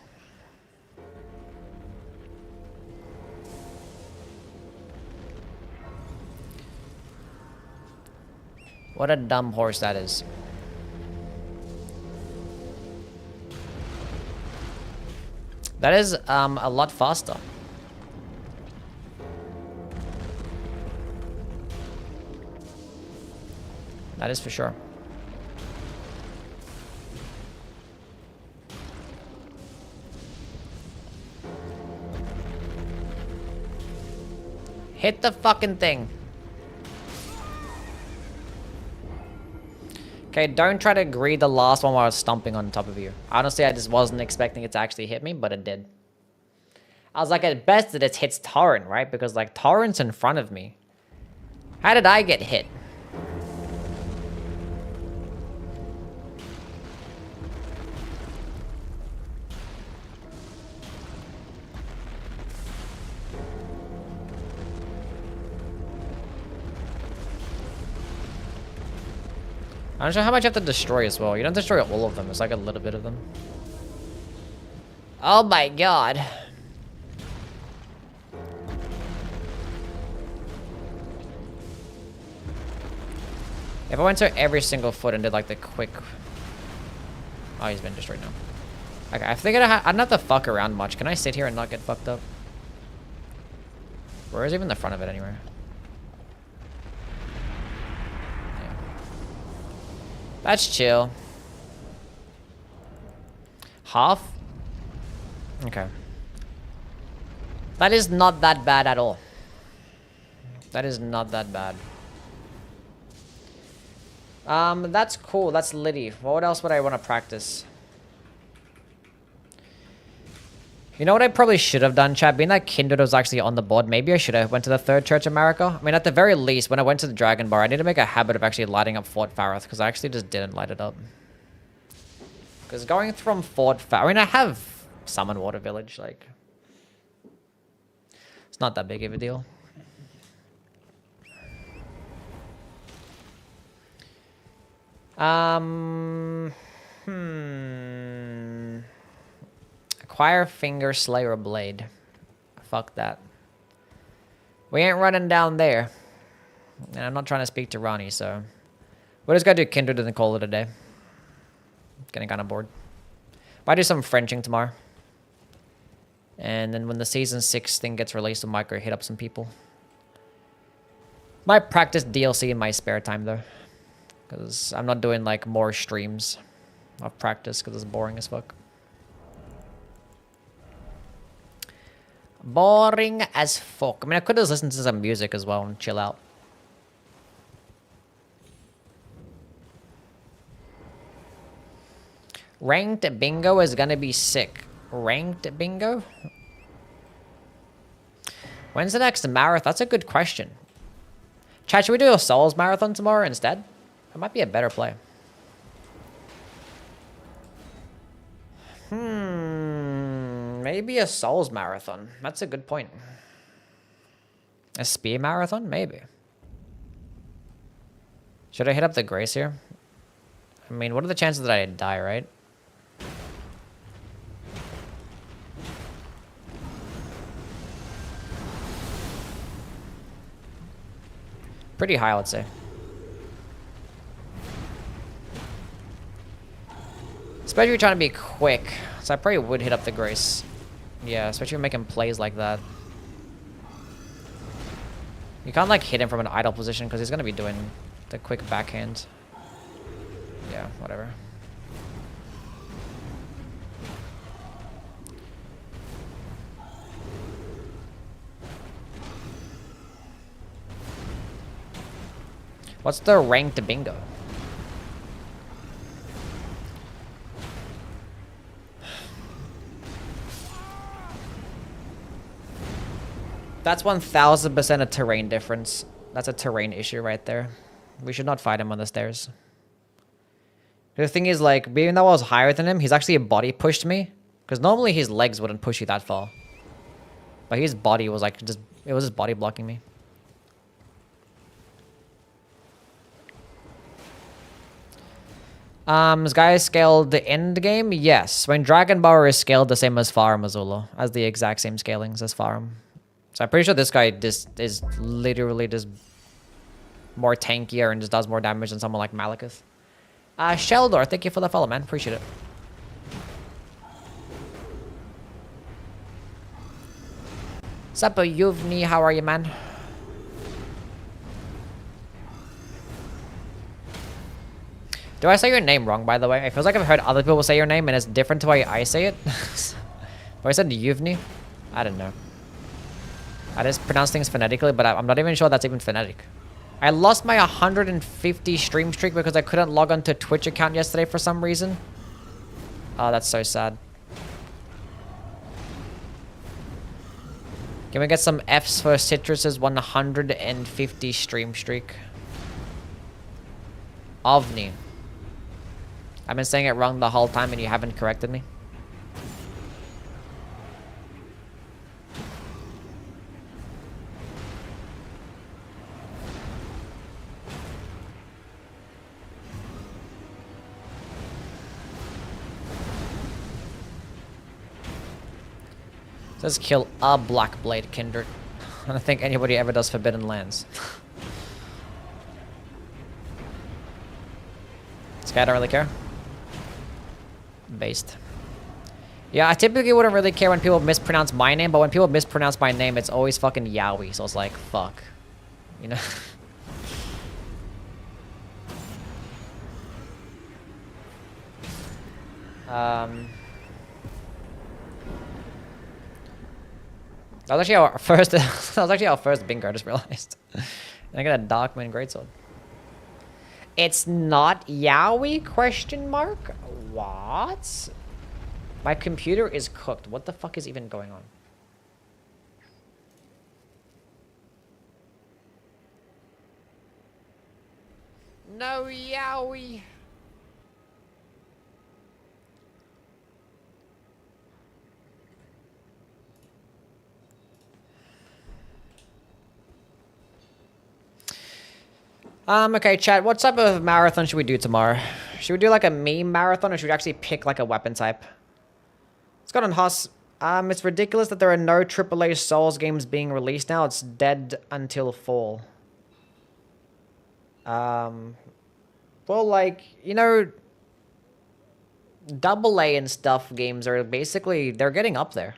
What a dumb horse that is. That is a lot faster. That is for sure. Hit the fucking thing. Okay, don't try to greed the last one while I was stomping on top of you. Honestly, I just wasn't expecting it to actually hit me, but it did. I was like, at best it just hits Torrent, right? Because like Torrent's in front of me. How did I get hit? I'm not sure how much you have to destroy as well. You don't destroy all of them. It's like a little bit of them. Oh my god. If I went to every single foot and did like the quick... Oh, he's been destroyed now. Okay, I think I don't have to fuck around much. Can I sit here and not get fucked up? Where is even the front of it anywhere? Yeah. That's chill. Half? Okay. That is not that bad at all. That is not that bad. That's cool. That's litty. What else would I want to practice? You know what I probably should have done, chat? Being that Kindred was actually on the board, maybe I should have went to the Third Church America. I mean, at the very least, when I went to the Dragon Bar, I need to make a habit of actually lighting up Fort Farith, because I actually just didn't light it up. Because going from Fort Farith... I mean, I have Summon Water Village, like... It's not that big of a deal. Acquire Finger Slayer Blade. Fuck that. We ain't running down there. And I'm not trying to speak to Ronnie, so... We're just gonna do Kindred and call it a day. Getting kind of bored. Might do some Frenching tomorrow. And then when the Season 6 thing gets released, I might go hit up some people. Might practice DLC in my spare time, though. Because I'm not doing, like, more streams of practice, because it's boring as fuck. Boring as fuck. I mean, I could just listen to some music as well and chill out. Ranked bingo is gonna be sick. Ranked bingo? When's the next marathon? That's a good question. Chat, should we do a Souls marathon tomorrow instead? That might be a better play. Maybe a Souls marathon. That's a good point. A spear marathon? Maybe. Should I hit up the Grace here? I mean, what are the chances that I die, right? Pretty high, let's say. Especially if you're trying to be quick. So I probably would hit up the Grace. Yeah, especially if you're making plays like that. You can't like hit him from an idle position because he's going to be doing the quick backhand. Yeah, whatever. What's the ranked bingo? That's 1000% a terrain difference. That's a terrain issue right there. We should not fight him on the stairs. The thing is, like, being that I was higher than him, he's actually body pushed me. Because normally his legs wouldn't push you that far. But his body was like, just, it was just body blocking me. Is guy scaled the end game? Yes. When Dragon Bar is scaled the same as Farum Azula. As the exact same scalings as Farum. So I'm pretty sure this guy just is literally just more tankier and just does more damage than someone like Malekith. Sheldor, thank you for the follow, man. Appreciate it. Sup, Yuvni, how are you, man? Do I say your name wrong, by the way? It feels like I've heard other people say your name and it's different to the way I say it. If I said Yuvni, I don't know. I just pronounce things phonetically, but I'm not even sure that's even phonetic. I lost my 150 stream streak because I couldn't log on to Twitch account yesterday for some reason. Oh, that's so sad. Can we get some Fs for Citrus's 150 stream streak? OVNI. I've been saying it wrong the whole time and you haven't corrected me. Says kill a Black Blade Kindred. I don't think anybody ever does Forbidden Lands. guy don't really care. Based. Yeah, I typically wouldn't really care when people mispronounce my name, but when people mispronounce my name, it's always fucking Yowie, so it's like, fuck. You know? That was actually our first. That was actually our first bingo. I just realized. And I got a Darkman Greatsword. It's not Yowie? Question mark. What? My computer is cooked. What the fuck is even going on? No Yowie. Okay, chat, what type of marathon should we do tomorrow? Should we do like a meme marathon or should we actually pick like a weapon type? It's got on Huss. It's ridiculous that there are no AAA Souls games being released now. It's dead until fall. Well, like, you know, AA and stuff games are basically, they're getting up there.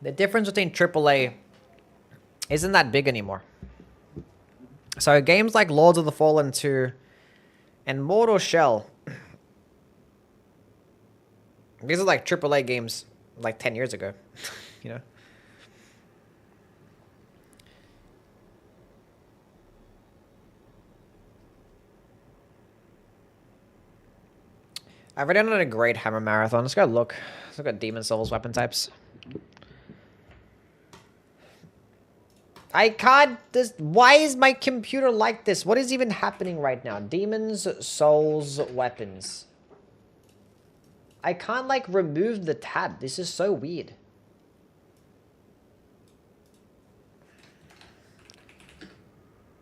The difference between AAA isn't that big anymore. So games like Lords of the Fallen 2 and Mortal Shell, these are like AAA games like 10 years ago, you know? I've already done a great hammer marathon. Let's go look. Let's look at Demon Souls weapon types. I can't. Why is my computer like this? What is even happening right now? Demons, Souls, weapons. I can't like remove the tab. This is so weird.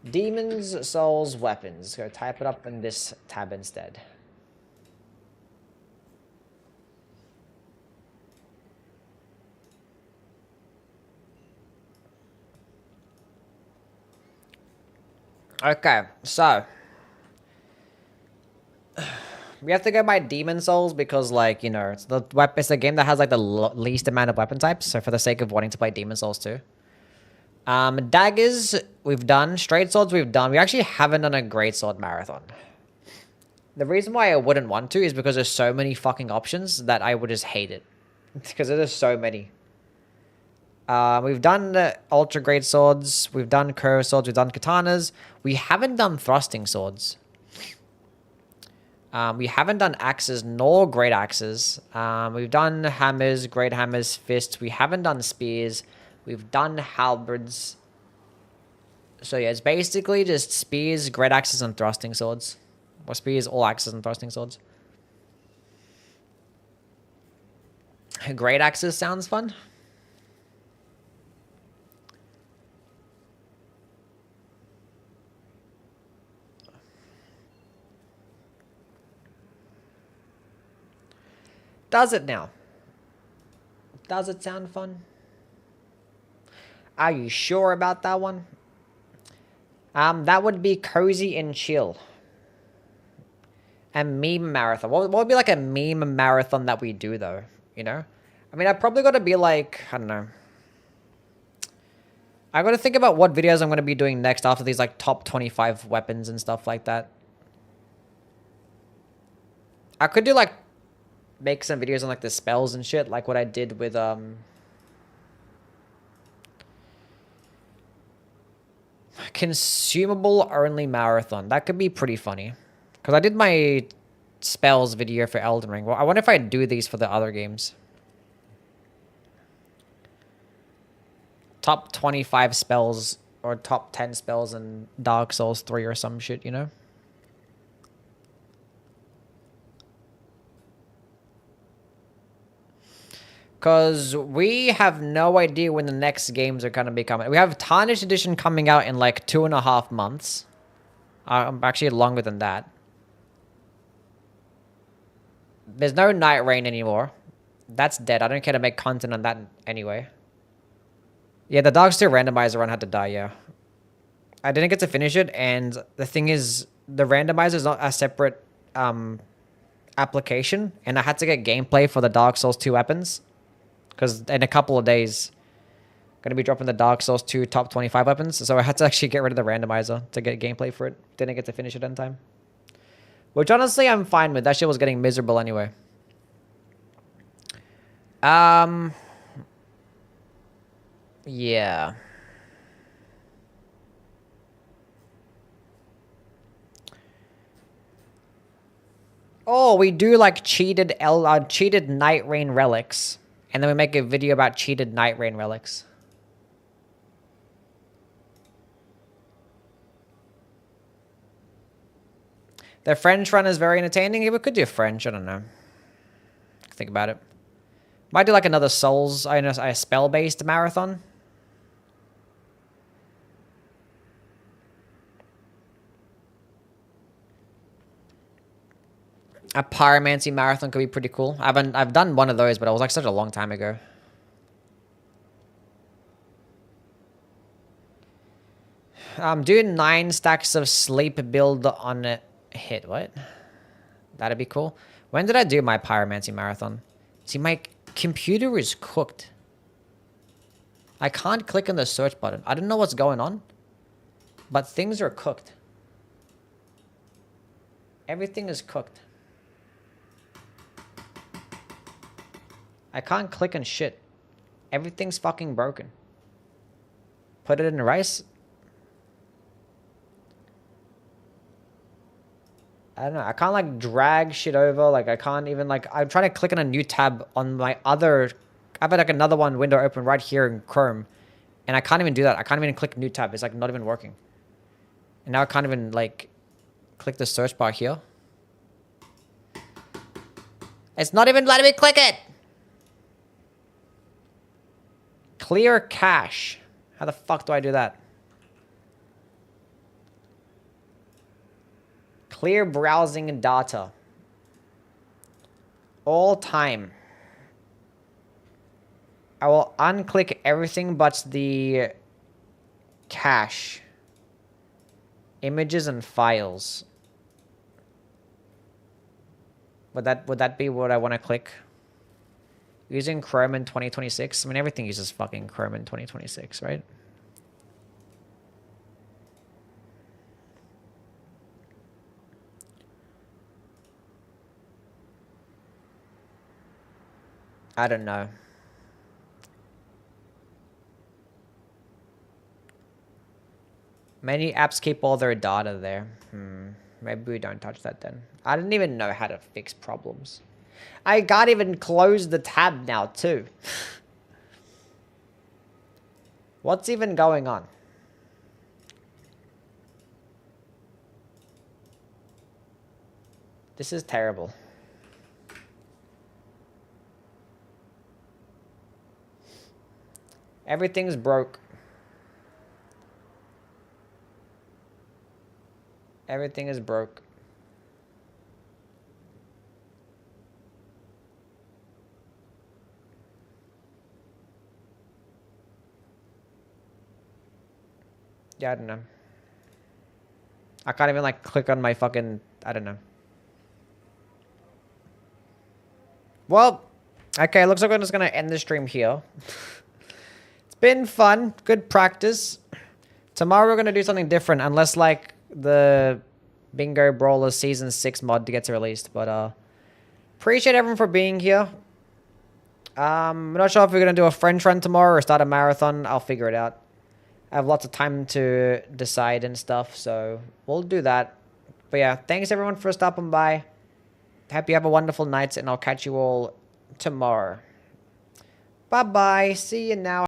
Demons, Souls, weapons. Go type it up in this tab instead. Okay, so we have to go by Demon Souls because, like, you know, it's the game that has like the least amount of weapon types. So for the sake of wanting to play Demon Souls 2, daggers we've done, straight swords we've done. We actually haven't done a great sword marathon. The reason why I wouldn't want to is because there's so many fucking options that I would just hate it because there's so many. We've done ultra great swords, we've done curve swords, we've done katanas. We haven't done thrusting swords. We haven't done axes nor great axes. We've done hammers, great hammers, fists. We haven't done spears. We've done halberds. So yeah, it's basically just spears, great axes, and thrusting swords. Or spears, all axes, and thrusting swords. Great axes sounds fun. Does it now? Does it sound fun? Are you sure about that one? That would be cozy and chill. A meme marathon. What would be like a meme marathon that we do though? You know? I mean, I probably got to be like, I don't know. I got to think about what videos I'm going to be doing next after these like top 25 weapons and stuff like that. I could do like make some videos on like the spells and shit, like what I did with consumable only marathon. That could be pretty funny because I did my spells video for Elden Ring. Well, I wonder if I do these for the other games. Top 25 spells or top 10 spells in Dark Souls 3 or some shit, you know? Because we have no idea when the next games are going to be coming. We have Tarnished Edition coming out in like 2.5 months. Actually, longer than that. There's no Night Rain anymore. That's dead. I don't care to make content on that anyway. Yeah, the Dark 2 randomizer run had to die, yeah. I didn't get to finish it, and the thing is, the randomizer is not a separate application, and I had to get gameplay for the Dark Souls 2 weapons, because in a couple of days, I'm going to be dropping the Dark Souls 2 top 25 weapons, so I had to actually get rid of the randomizer to get gameplay for it. Didn't get to finish it in time. Which honestly, I'm fine with. That shit was getting miserable anyway. Yeah. Oh, we do like cheated Night Rain relics, and then we make a video about cheated Night Rain relics. The French run is very entertaining. Yeah, we could do French. I don't know. Think about it. Might do like another Souls, a spell-based marathon. A pyromancy marathon could be pretty cool. I've done one of those, but it was like such a long time ago. Do 9 stacks of sleep build on a hit. What? That'd be cool. When did I do my pyromancy marathon? See, my computer is cooked. I can't click on the search button. I don't know what's going on, but things are cooked. Everything is cooked. I can't click on shit. Everything's fucking broken. Put it in rice. I don't know. I can't like drag shit over. Like I can't even like, I'm trying to click on a new tab on my other, I've had like another window open right here in Chrome, and I can't even do that. I can't even click new tab. It's like not even working. And now I can't even like click the search bar here. It's not even letting me click it. Clear cache. How the fuck do I do that? Clear browsing data. All time. I will unclick everything but the cache. Images and files. Would that be what I want to click? Using Chrome in 2026? I mean, everything uses fucking Chrome in 2026, right? I don't know. Many apps keep all their data there. Maybe we don't touch that then. I didn't even know how to fix problems. I can't even close the tab now too. What's even going on? This is terrible. Everything's broke. Everything is broke. Yeah, I don't know. I can't even like click on my fucking, I don't know. Well, okay, looks like we're just gonna end the stream here. It's been fun, good practice. Tomorrow we're gonna do something different, unless like the Bingo Brawler Season 6 mod gets released. But appreciate everyone for being here. I'm not sure if we're gonna do a French run tomorrow or start a marathon. I'll figure it out. I have lots of time to decide and stuff, so we'll do that. But yeah, thanks everyone for stopping by. Hope you have a wonderful night, and I'll catch you all tomorrow. Bye-bye. See you now.